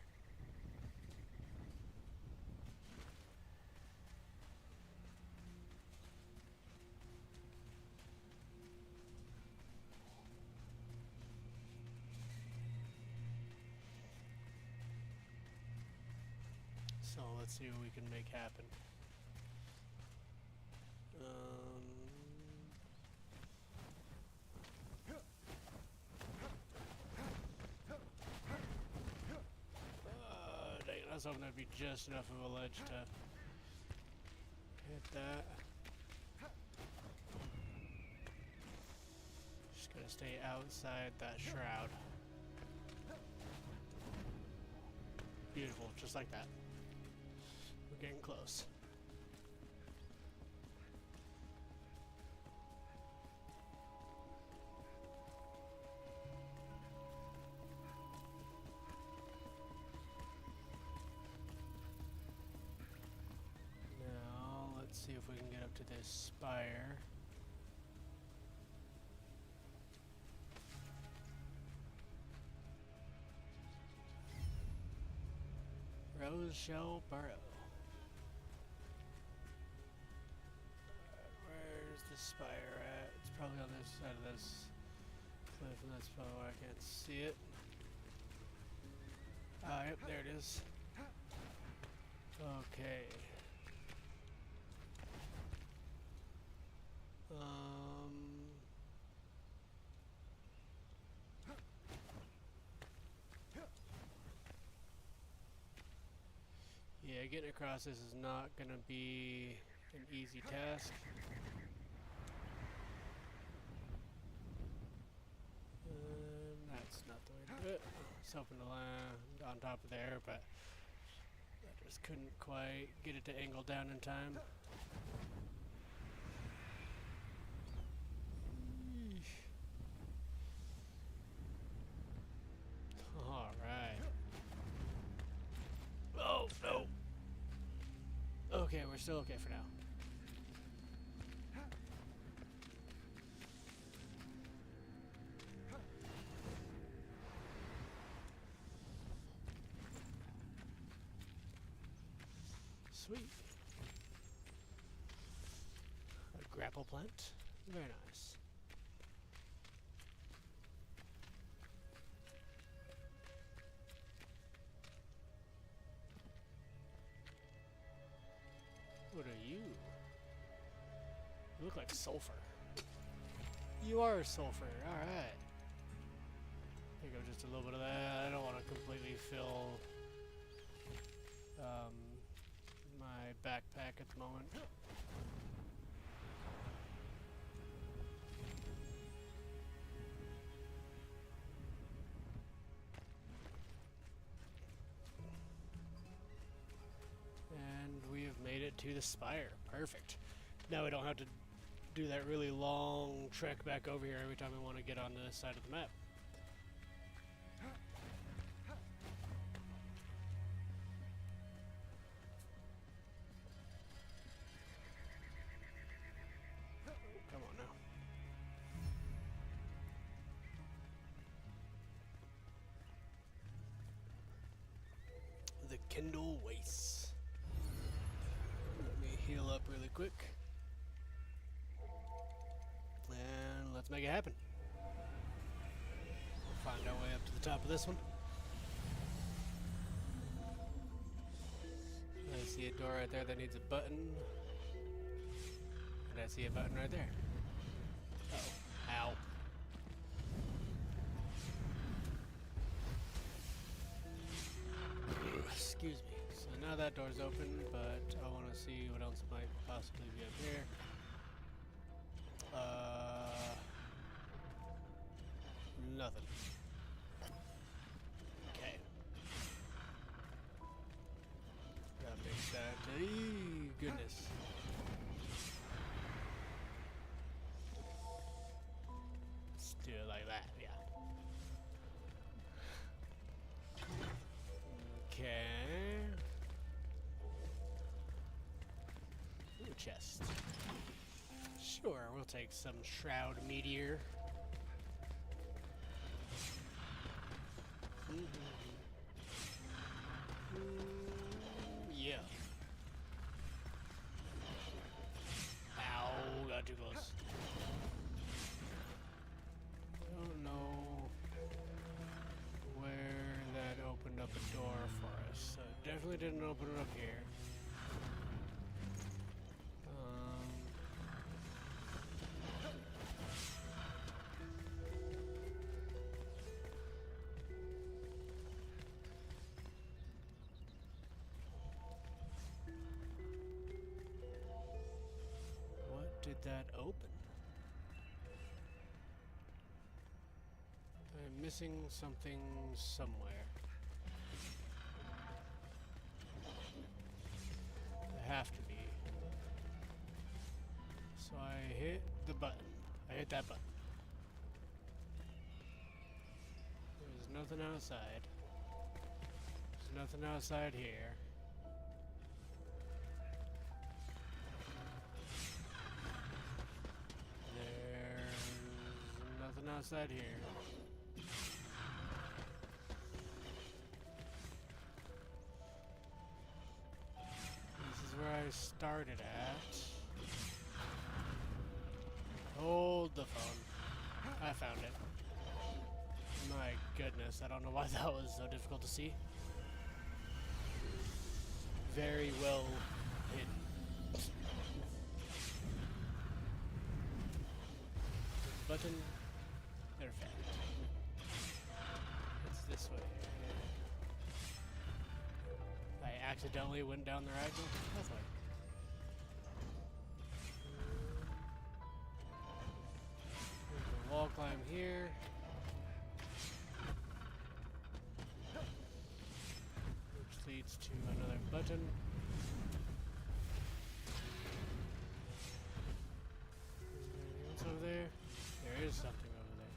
So let's see what we can make happen. Dang it, I was hoping that'd be just enough of a ledge to hit that. Just gotta stay outside that shroud. Beautiful, just like that. We're getting close. Now, let's see if we can get up to this spire. Rose Shell Burrow. Where's the spire at? It's probably on this side of this cliff, and that's probably why I can't see it. Ah, yep, there it is. Okay. Yeah, getting across this is not gonna be an easy task. That's not the way to do it. I was hoping to land on top of there, but I just couldn't quite get it to angle down in time. Alright. Oh, no! Okay, we're still okay for now. Sweet. A grapple plant. Very nice. What are you? You look like sulfur. You are sulfur, alright. There you go, just a little bit of that. I don't want to completely fill my backpack at the moment. And we have made it to the spire. Perfect. Now we don't have to do that really long trek back over here every time we want to get on this side of the map. Come on now. The Kindle Wastes. Let me heal up really quick. And let's make it happen. We'll find our way up to the top of this one. I see a door right there that needs a button. And I see a button right there. Uh-oh. Ow. Excuse me. So now that door's open, but I want to see what else might possibly be up here. Nothing. Okay. Got a big stack. Goodness. Let's do it like that, yeah. Okay. Ooh, chest. Sure, we'll take some shroud meteor. Yeah. Ow, got too close. Don't know where that opened up a door for us. So it definitely didn't open it up here. Did that open? I'm missing something somewhere. I have to be. So I hit the button. I hit that button. There's nothing outside. There's nothing outside here. Outside here. started at. Hold the phone. I found it. My goodness, I don't know why that was so difficult to see. Very well hidden. Button. Perfect. It's this way. I accidentally went down the right pathway. There's a wall climb here. Which leads to another button. Anything else over there? There is something over there.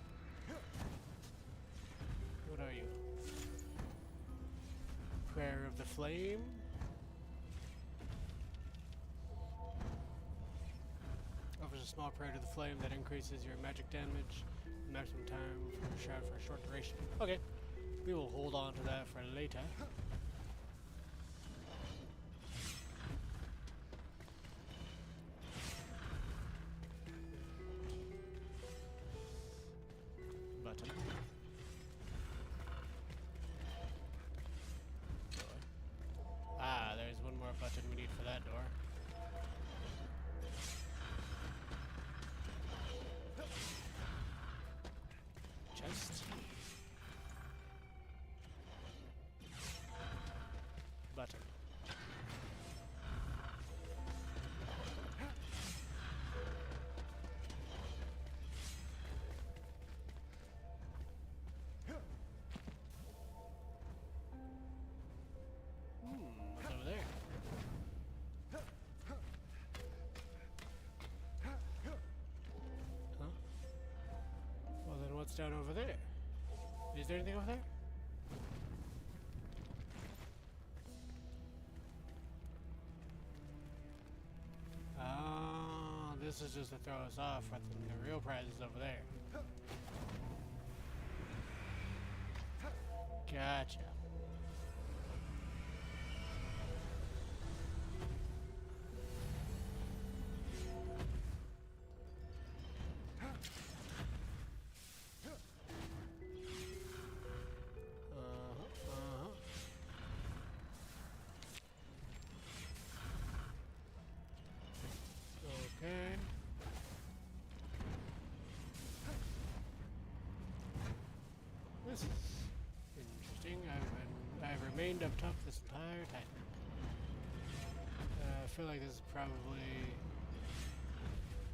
What are you? Prayer of the Flame. Offers a small prayer to the flame that increases your magic damage. Maximum time for a shroud for a short duration. Okay, we will hold on to that for later. Button. Ah, there's one more button we need for that door. Chest. Button. What's over there? Huh? Well, then what's down over there? Is there anything over there? Ah, this is just to throw us off, but the real prize is over there. Gotcha. Okay. This is interesting. I've remained up top this entire time. I feel like this is probably...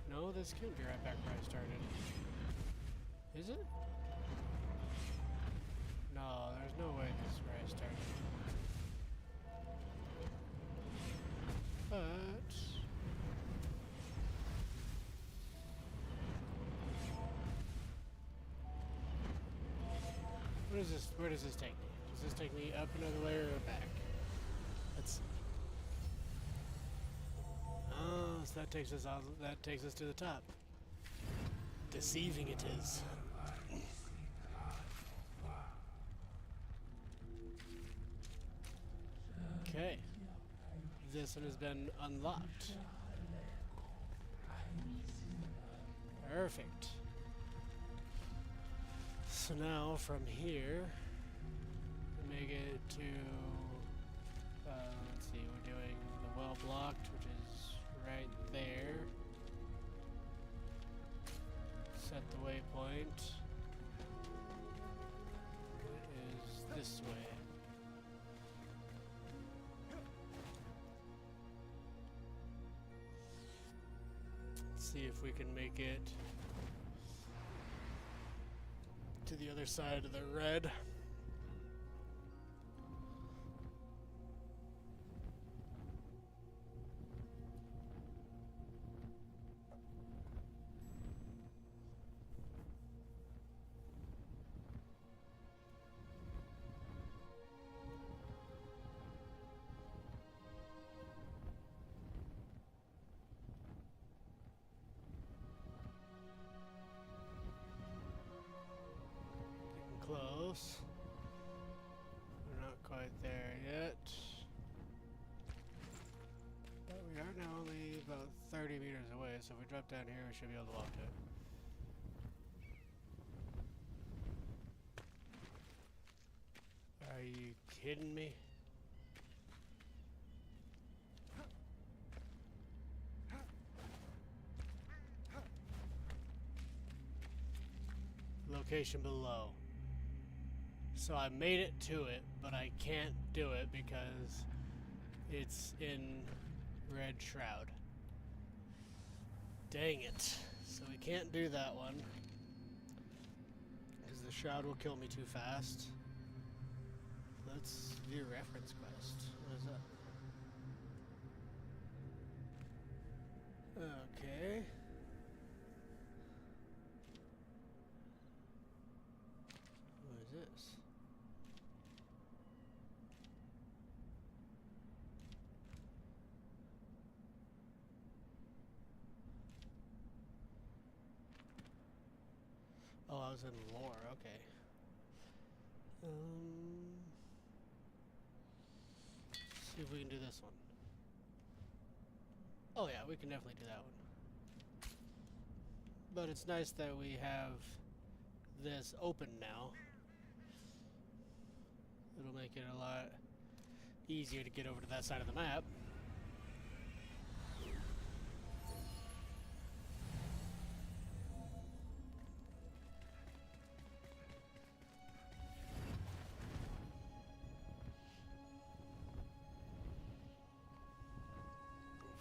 No, this can't be right back where I started. Is it? No, there's no way this is where I started. But... what is this? Where does this take me? Does this take me up another layer or back? Let's see. Oh, so that takes us all, that takes us to the top. Deceiving it is. Okay. This one has been unlocked. Perfect. So now from here, we make it to, let's see, we're doing the well blocked, which is right there. Set the waypoint. It is this way. Let's see if we can make it to the other side of the red. Close. We're not quite there yet. But we only about 30 meters away, so if we drop down here, we should be able to walk to it. Are you kidding me? Location below. So I made it to it, but I can't do it because it's in Red Shroud. Dang it. So we can't do that one because the Shroud will kill me too fast. Let's view reference quest. What is that? Okay. What is this? Oh, I was in lore. Okay. See if we can do this one. Oh yeah, we can definitely do that one. But it's nice that we have this open now. It'll make it a lot easier to get over to that side of the map.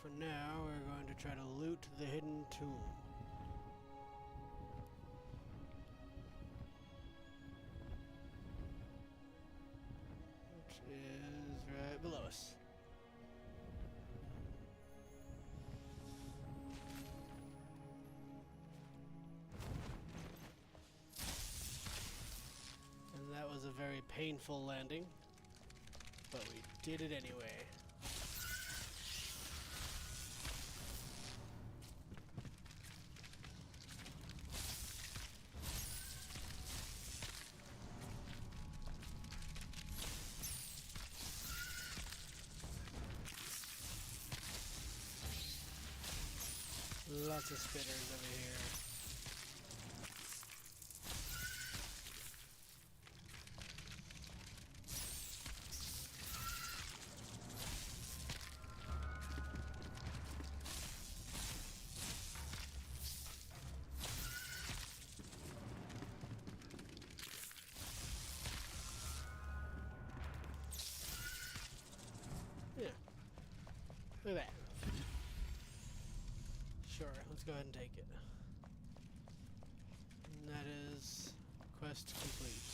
For now, we're going to try to loot the hidden tomb. Which is right below us. And that was a very painful landing, but we did it anyway. Lots of spitters over here. Yeah. Look at that. Sure, let's go ahead and take it. And that is quest complete.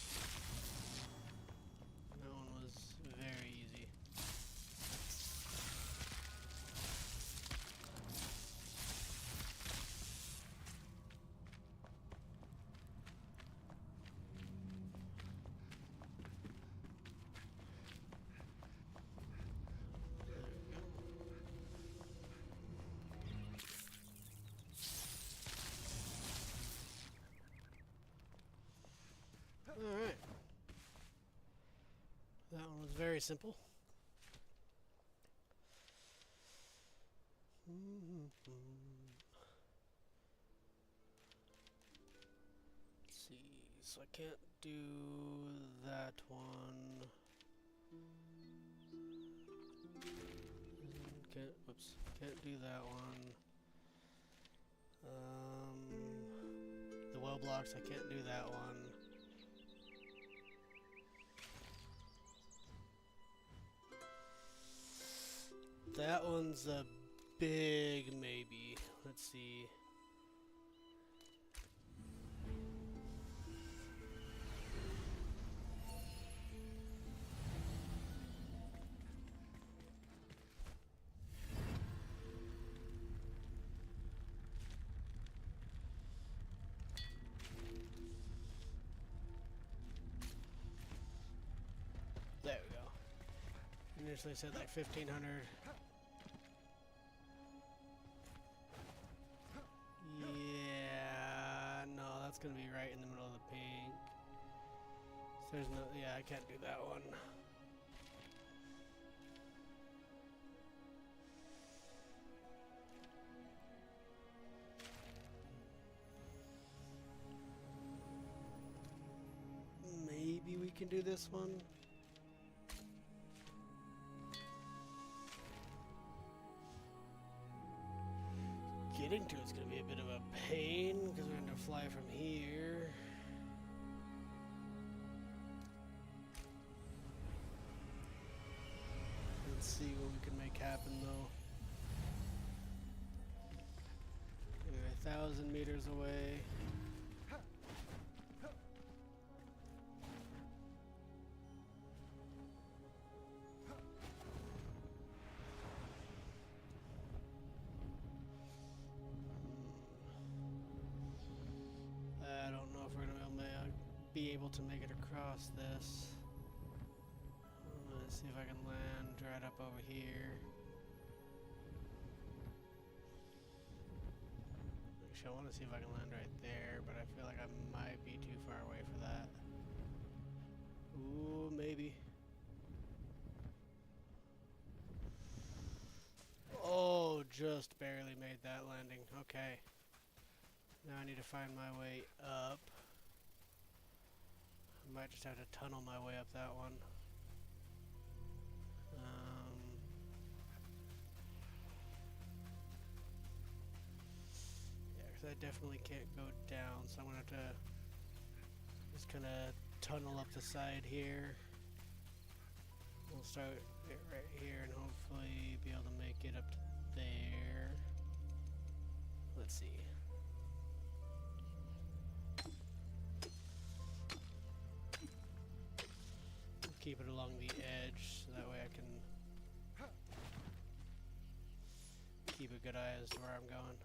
That one was very easy. Alright. That one was very simple. Let's see, so I can't do that one. Can't do that one. The well blocks, I can't do that one. That one's a big maybe. Let's see. There we go. Initially said like 1500. Yeah, no, that's gonna be right in the middle of the pink. So there's no, yeah, I can't do that one. can do this one. Getting to it's going to be a bit of a pain because we're going to fly from here. Let's see what we can make happen though. We're 1,000 meters away. I don't know if we're going to be able to make it across this. Let's see if I can land right up over here. Actually, I want to see if I can land right there, but I feel like I might be too far away for that. Ooh, maybe. Oh, just barely made that landing. Okay. Now I need to find my way up. I might just have to tunnel my way up that one. Yeah, because I definitely can't go down, so I'm going to have to just kind of tunnel up the side here. We'll start it right here and hopefully be able to make it up to there. Let's see. Keep it along the edge so that way I can keep a good eye as to where I'm going.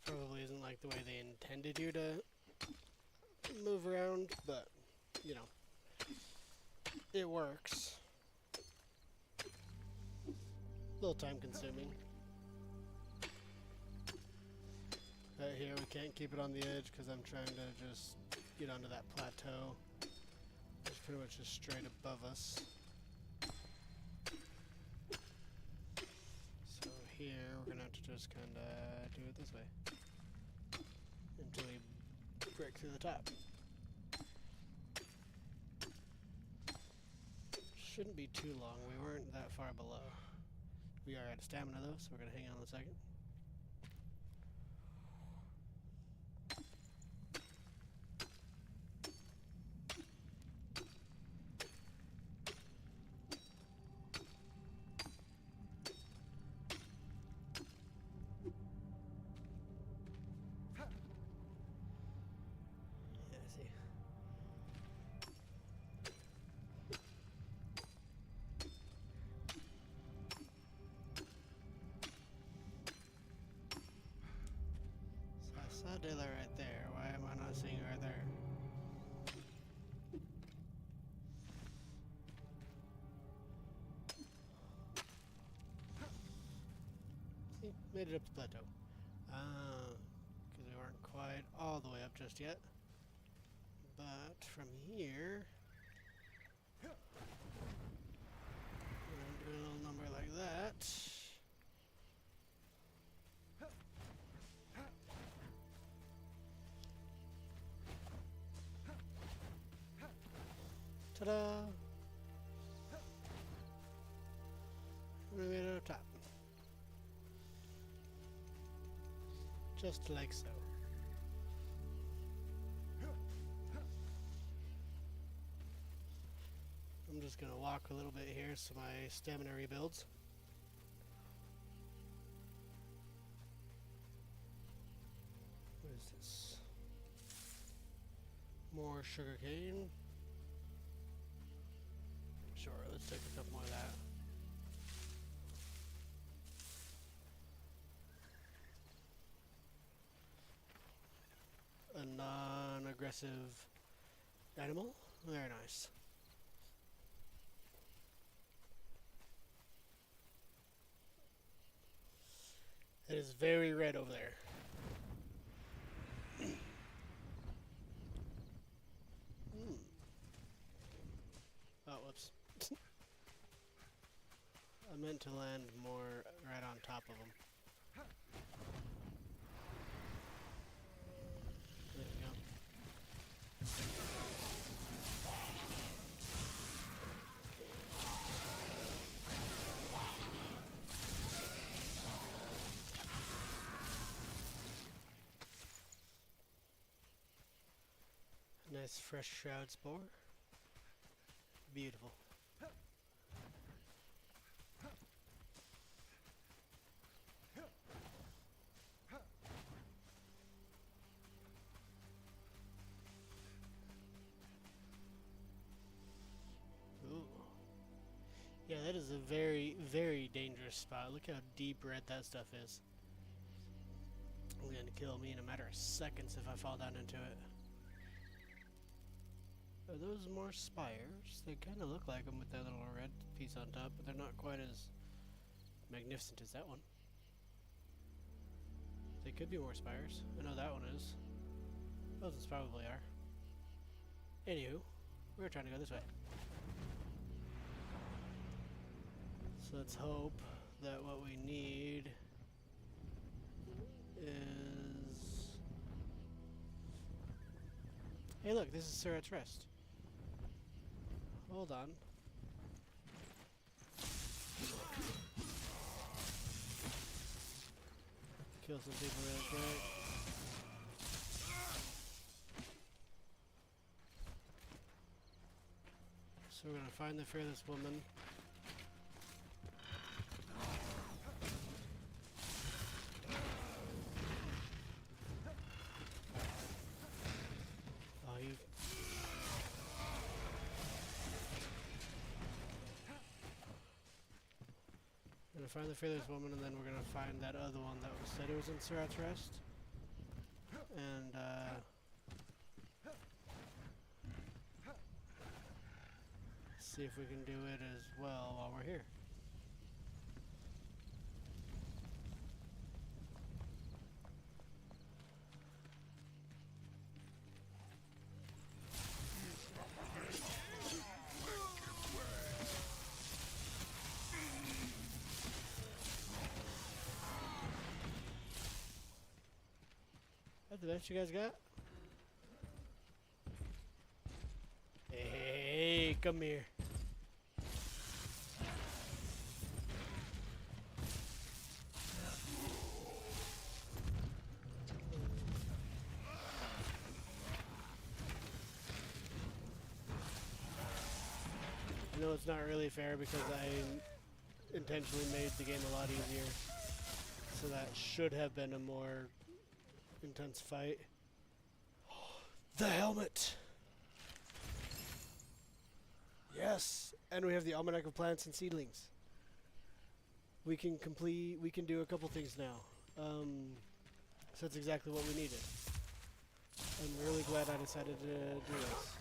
Probably isn't like the way they intended you to move around, but you know, it works. A little time consuming. But here we can't keep it on the edge because I'm trying to just get onto that plateau. It's pretty much just straight above us. So here we're gonna have to just kind of do it this way until we break through the top. Shouldn't be too long. We weren't that far below. We are out of stamina though, so we're gonna hang on a second. Daylight right there. Why am I not seeing it right there? See, made it up the plateau. Because we weren't quite all the way up just yet. But from here, we're gonna do a little number like that. Ta-da! We made it up top. Just like so. I'm just gonna walk a little bit here so my stamina rebuilds. What is this? More sugarcane. Sure, let's take a couple more of that. A non-aggressive animal? Very nice. It is very red over there. Oh, whoops. I meant to land more right on top of them. There we go. Nice fresh shroud spore. Beautiful. Ooh. Yeah, that is a very, very dangerous spot. Look how deep red that stuff is. It's gonna kill me in a matter of seconds if I fall down into it. Are those more spires? They kind of look like them with that little red piece on top, but they're not quite as magnificent as that one. They could be more spires. I know that one is. Those ones probably are. Anywho, we're trying to go this way. So let's hope that what we need is... Hey look, this is Surat's Rest. Hold on. Kill some people real quick. So we're gonna find the fearless woman. Oh, you... We're gonna find the fearless woman, and then we're gonna find that other one that said it was in Surat's Rest. And, see if we can do it as well while we're here. That's the best you guys got? Hey, come here. I know it's not really fair because I intentionally made the game a lot easier. So that should have been a more intense fight. The helmet! Yes! And we have the Almanac of Plants and Seedlings. We can do a couple things now. So that's exactly what we needed. I'm really glad I decided to do this.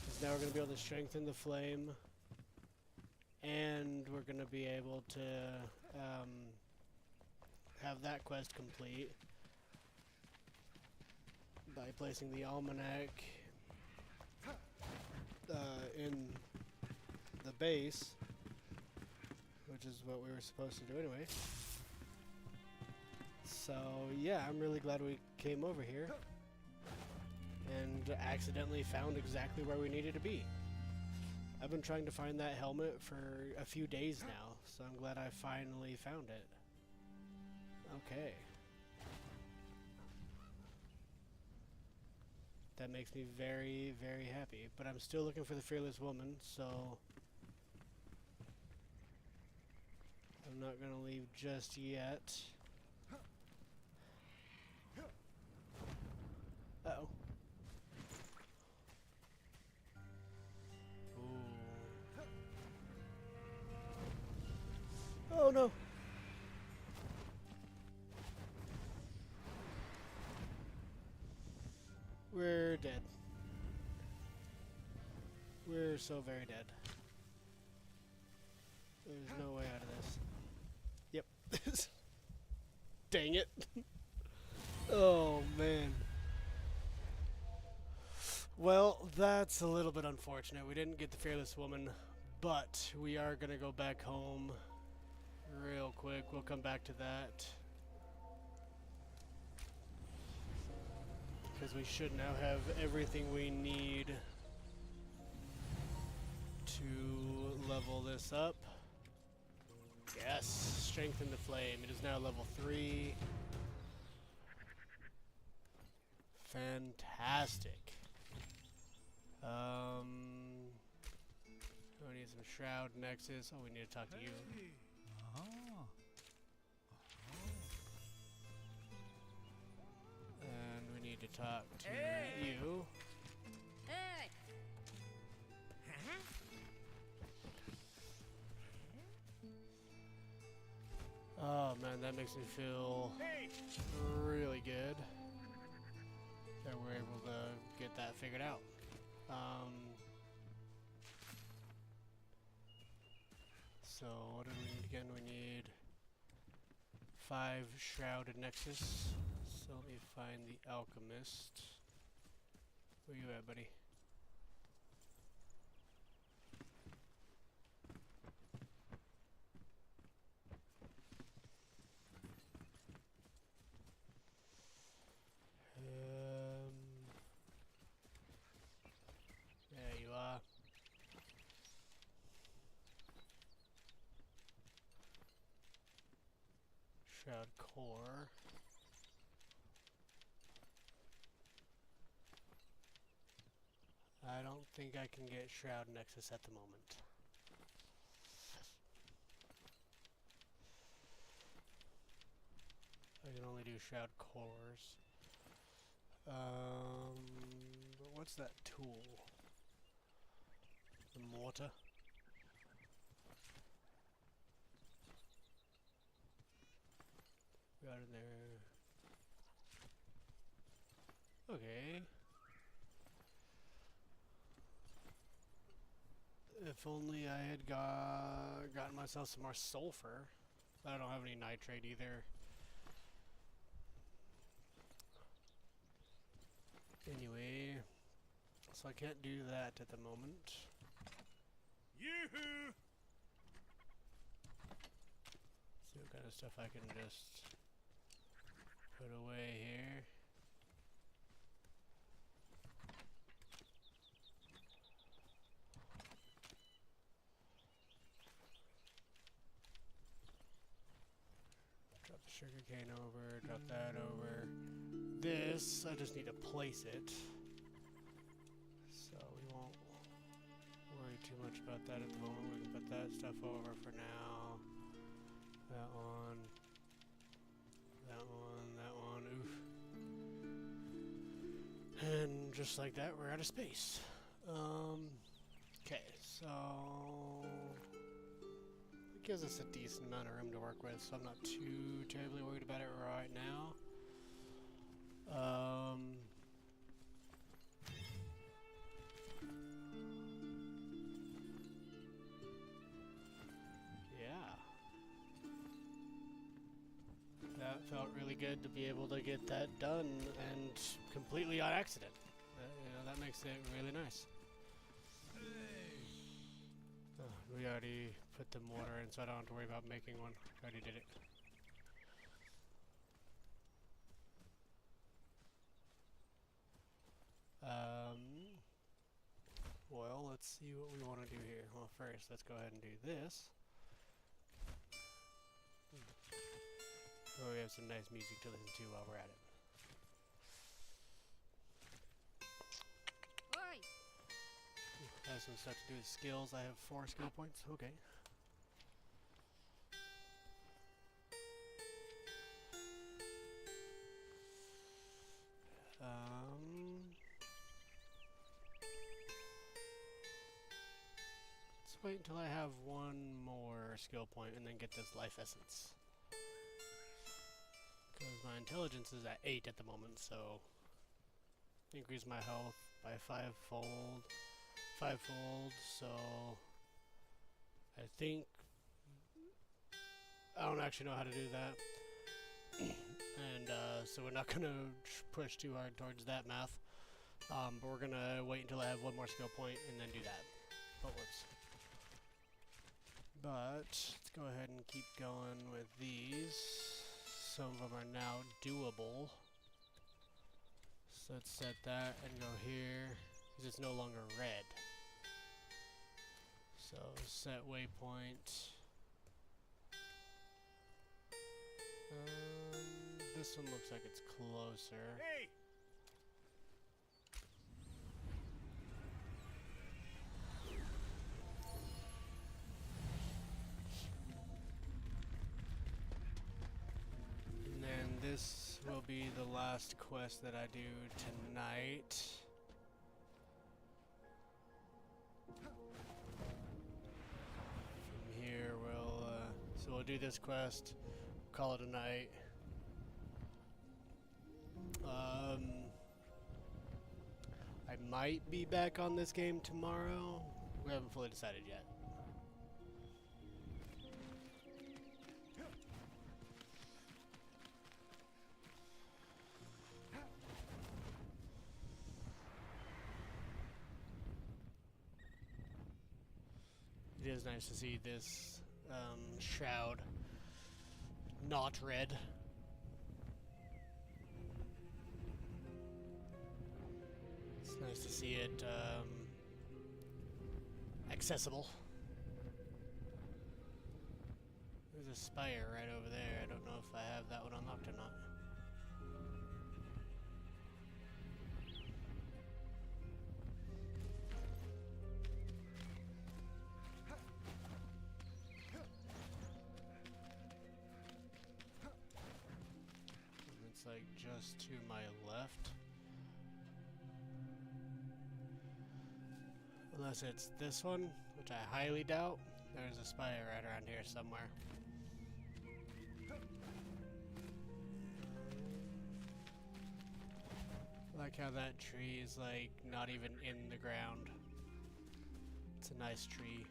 Because now we're going to be able to strengthen the flame. And we're going to be able to have that quest complete by placing the almanac in the base, which is what we were supposed to do anyway. So yeah, I'm really glad we came over here and accidentally found exactly where we needed to be. I've been trying to find that helmet for a few days now, so I'm glad I finally found it. Okay. That makes me very, very happy. But I'm still looking for the fearless woman, so I'm not going to leave just yet. Uh-oh. Oh no! We're dead. We're so very dead. There's no way out of this. Yep. Dang it. Oh man. Well, that's a little bit unfortunate. We didn't get the Fearless Woman, but we are gonna go back home real quick. We'll come back to that. Because we should now have everything we need to level this up. Yes, strengthen the flame. It is now level 3. Fantastic. We need some Shroud Nexus. Oh, we need to talk to you. And we need to talk to you. Hey! Oh man, that makes me feel really good that we're able to get that figured out. So what do we need again? We need 5 Shrouded Nexus. So let me find the Alchemist. Where you at, buddy? There you are. Shroud Core. I don't think I can get Shroud Nexus at the moment. I can only do Shroud Cores. But what's that tool? The mortar? Got in there. Okay. If only I had gotten myself some more sulfur. I don't have any nitrate either. Anyway, so I can't do that at the moment. Yoo-hoo! See what kind of stuff I can just put away here. Drop the sugar cane over, drop that over. This, I just need to place it. So we won't worry too much about that at the moment. We can put that stuff over for now. That one. That one, that one, oof. And just like that, we're out of space. Okay, so it gives us a decent amount of room to work with, so I'm not too terribly worried about it right now. Yeah. That felt really good to be able to get that done and completely on accident. You know, that makes it really nice. We already put the mortar in, so I don't have to worry about making one. I already did it. Well, let's see what we want to do here. Well, first, let's go ahead and do this. Oh, we have some nice music to listen to while we're at it. Oi! I have some stuff to do with skills. I have 4 skill points. Okay. Let's wait until I have one more skill point and then get this life essence. Because my intelligence is at 8 at the moment, so increase my health by fivefold, so I think I don't actually know how to do that. And so we're not going to push too hard towards that math. But we're going to wait until I have one more skill point and then do that. But whoops. But let's go ahead and keep going with these. Some of them are now doable. So let's set that and go here, because it's no longer red. So set waypoint. This one looks like it's closer. Hey! And then this will be the last quest that I do tonight. From here we'll do this quest, call it a night. I might be back on this game tomorrow. We haven't fully decided yet. It is nice to see this shroud not red. It's nice to see it accessible. There's a spire right over there. I don't know if I have that one unlocked or not. It's like just to my left. Unless it's this one, which I highly doubt. There's a spire right around here somewhere. I like how that tree is like not even in the ground. It's a nice tree.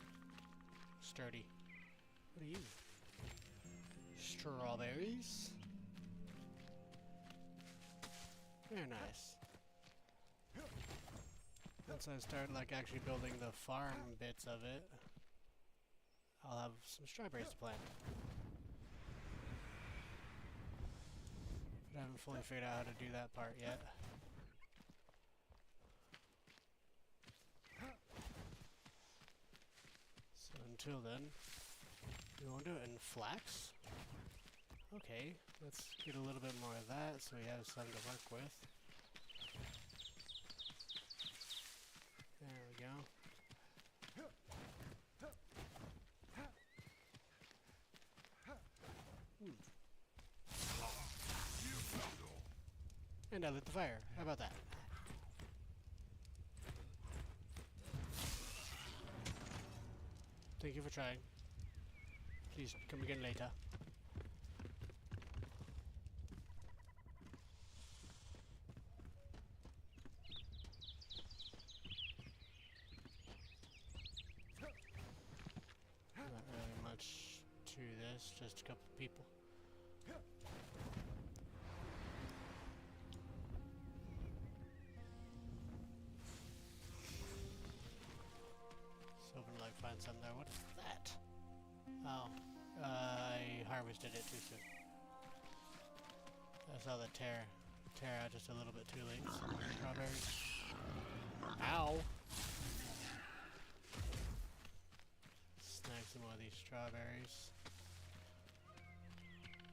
Sturdy. What are you? Strawberries? Very nice. Once I start like actually building the farm bits of it, I'll have some strawberries to plant. But I haven't fully figured out how to do that part yet. So until then, we want to do it in flax? Okay, let's get a little bit more of that so we have some to work with. There we go. And I lit the fire. How about that? Thank you for trying. Please come again later. Not really much to this, just a couple people. So hoping to like find some there. What is that? Oh, I harvested it too soon. I saw the tear out just a little bit too late. Some strawberries. Ow! Snag some more of these strawberries.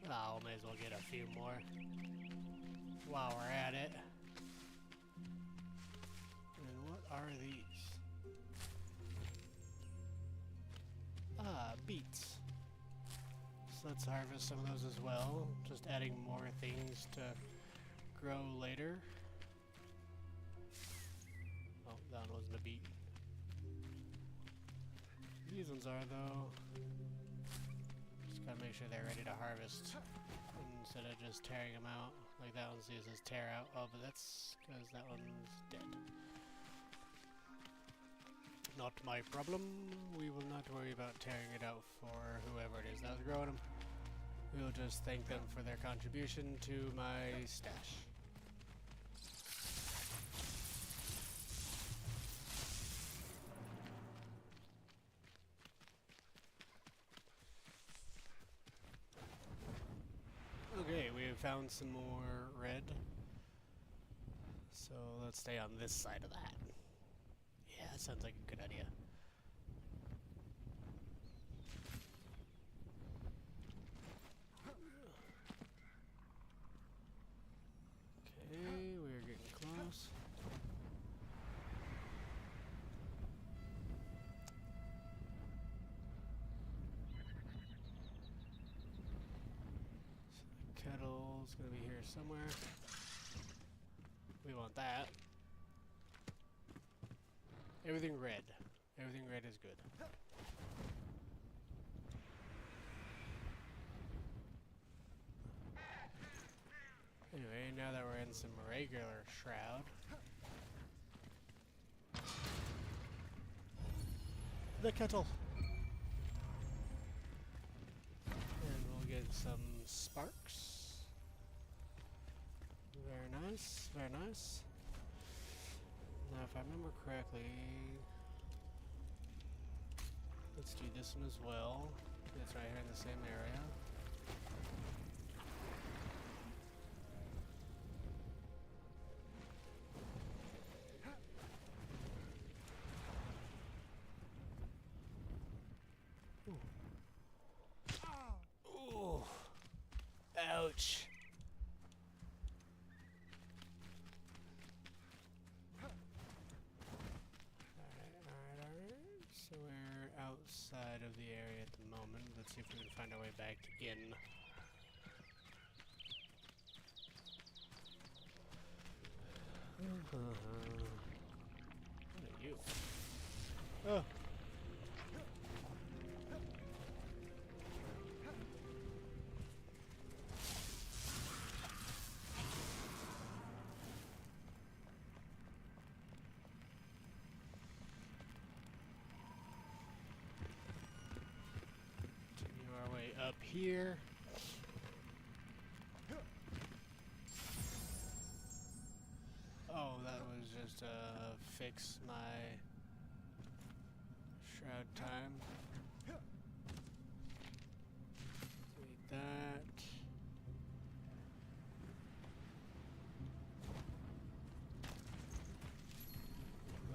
Oh, may as well get a few more while we're at it. And what are these? Ah, beets. So let's harvest some of those as well. Just adding more things to grow later. Oh, that one wasn't a beet. these ones are, though. Just gotta make sure they're ready to harvest instead of just tearing them out. Like that one says tear out. Oh, but that's because that one's dead. Not my problem. We will not worry about tearing it out for whoever it is that was growing them. We'll just thank them for their contribution to my stash. Okay, we have found some more red. So let's stay on this side of that. Yeah, that sounds like a good idea. Okay, we're getting close. So the kettle's gonna be here somewhere. We want that. Everything red. Everything red is good. Anyway, now that we're in some regular shroud. The kettle! And we'll get some sparks. Very nice, very nice. Now, if I remember correctly, let's do this one as well. It's right here in the same area. Ooh. Ooh. Ouch. So we're outside of the area at the moment. Let's see if we can find our way back in. What are you? Oh! Up here. Oh, that was just fix my shroud time. Delete that.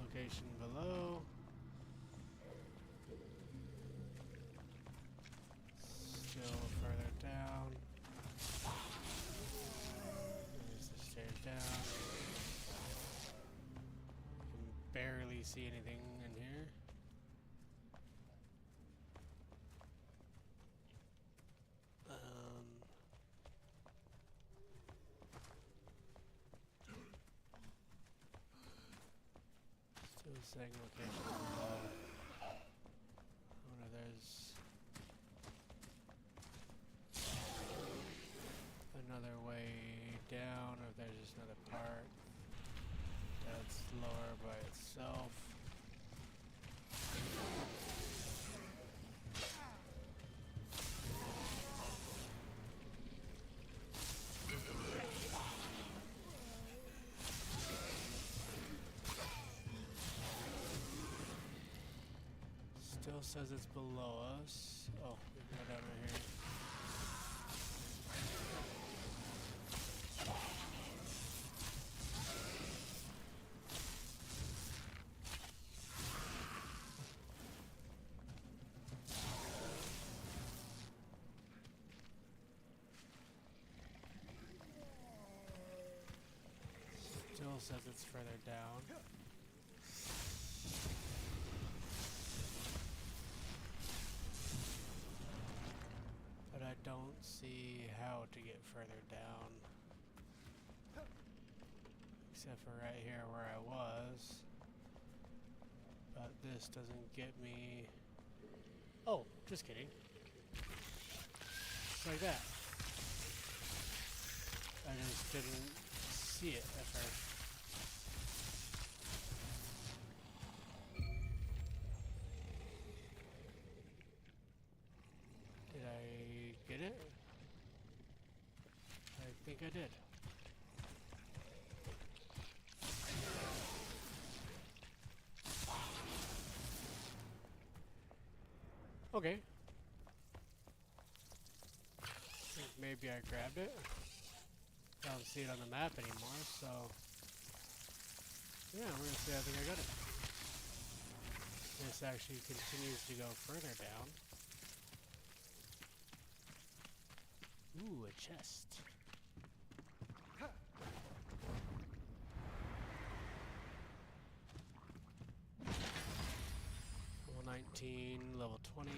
Location below. Still further down. There's the stairs down. You can barely see anything in here. Still saying location below. I wonder if there's another way down, or if there's just another part that's lower by itself. Still says it's below us. Oh, we can go down right here. Still says it's further down. But I don't see how to get further down. Except for right here where I was. But this doesn't get me Oh, just kidding. Like that. I just didn't see it at first. Did I get it? I think I did. Okay. I think maybe I grabbed it. I don't see it on the map anymore, so yeah, we're gonna see. I think I got it. This actually continues to go further down. Ooh, a chest. Level 19, level 20.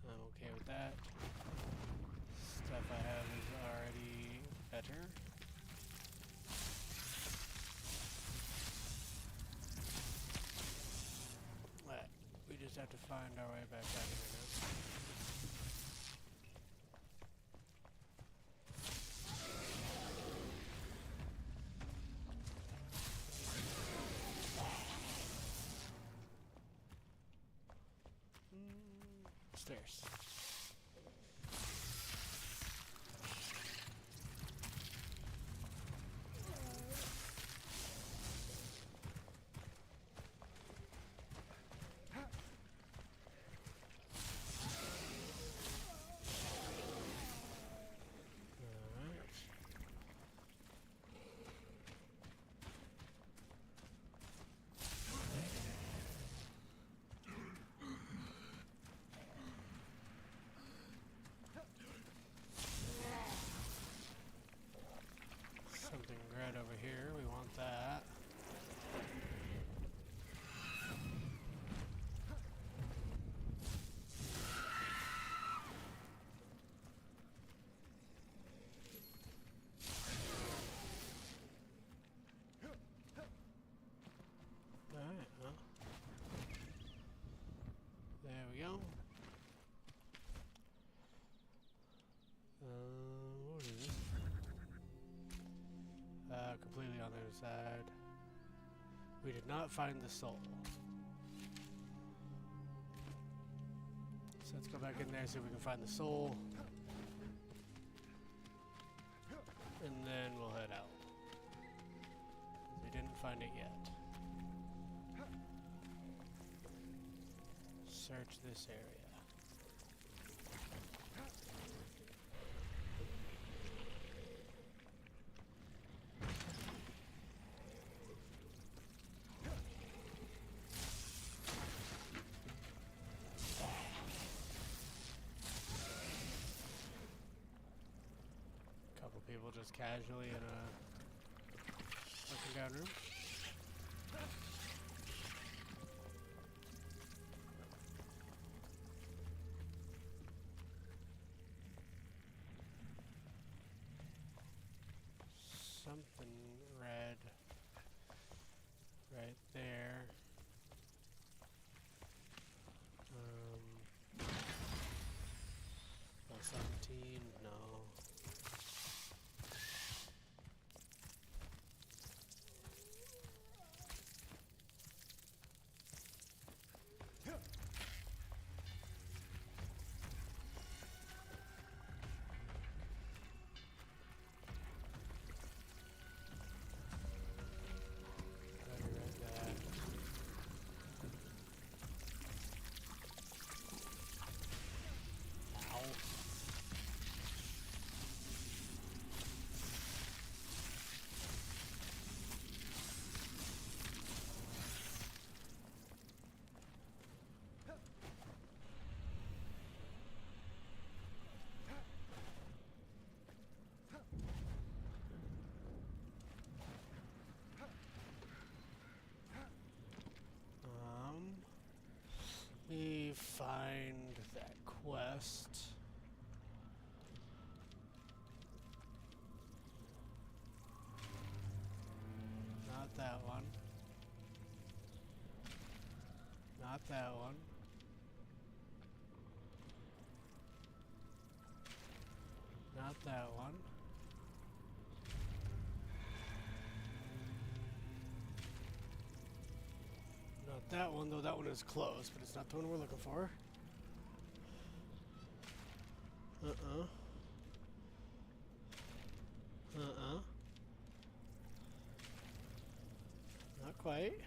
I'm okay with that. Stuff I have is already better. But we just have to find our way back out of here now. Stairs. Something red over here, we want that. Alright, well. There we go. What is this? Completely on the other side. We did not find the soul. So let's go back in there, see if we can find the soul. And then we'll head out. We didn't find it yet. Search this area. People just casually in a looking down room. Something red right there. Oh, 17, no. Me find that quest. Not that one. Not that one. Not that one. Not that one, though that one is close, but it's not the one we're looking for. Not quite.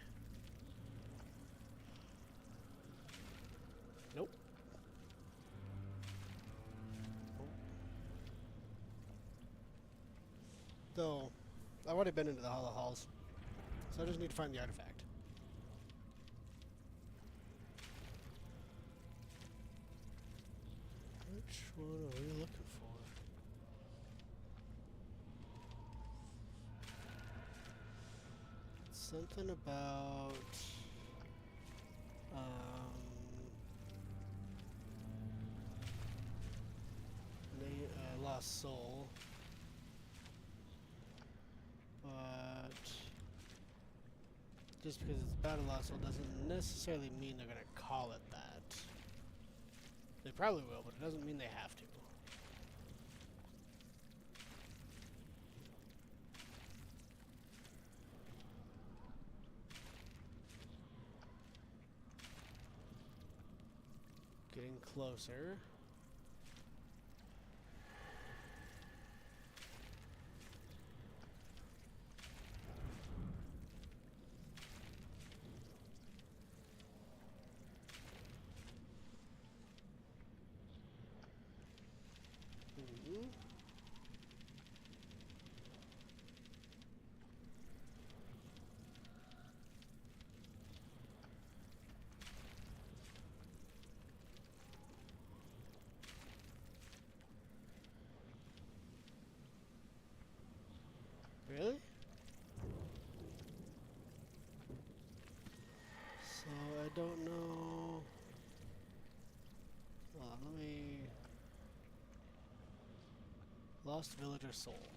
Nope. Though, I've already been into the Hollow Halls, so I just need to find the artifact. Which one are we looking for? Something about Lost Soul, but just because it's about a Lost Soul doesn't necessarily mean they're gonna call it that. They probably will, but it doesn't mean they have to. Getting closer. Really? So I don't know. Hold on, let me. Lost Villager Soul.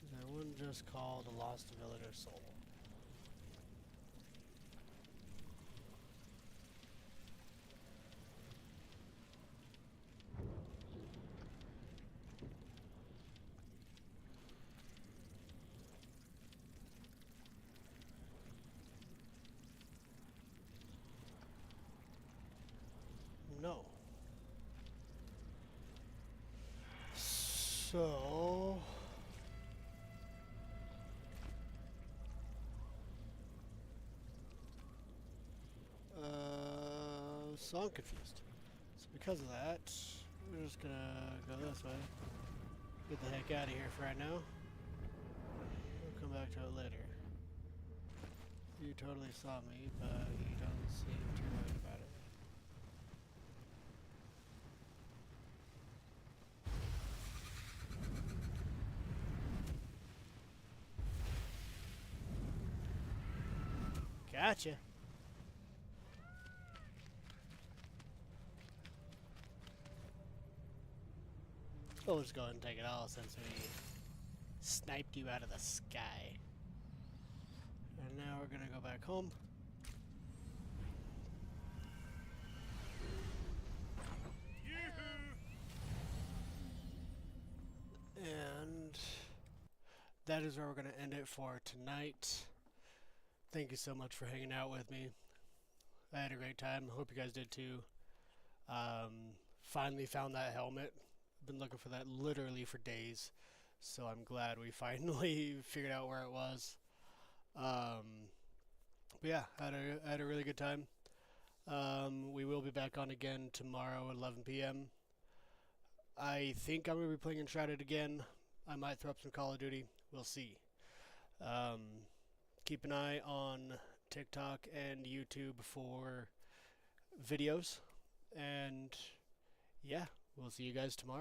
Is there one just called a Lost Villager Soul? No. So I'm confused. So because of that, we're just gonna go this way. Get the heck out of here for right now. We'll come back to it later. You totally saw me, but you don't seem too worried about it. Gotcha. We'll just go ahead and take it all since we sniped you out of the sky. And now we're gonna go back home. And that is where we're gonna end it for tonight. Thank you so much for hanging out with me. I had a great time. Hope you guys did too. Finally found that helmet. I've been looking for that literally for days. So I'm glad we finally figured out where it was. But yeah, I had a really good time. We will be back on again tomorrow at 11 p.m. I think I'm going to be playing Enshrouded again. I might throw up some Call of Duty. We'll see. Keep an eye on TikTok and YouTube for videos. And yeah, we'll see you guys tomorrow.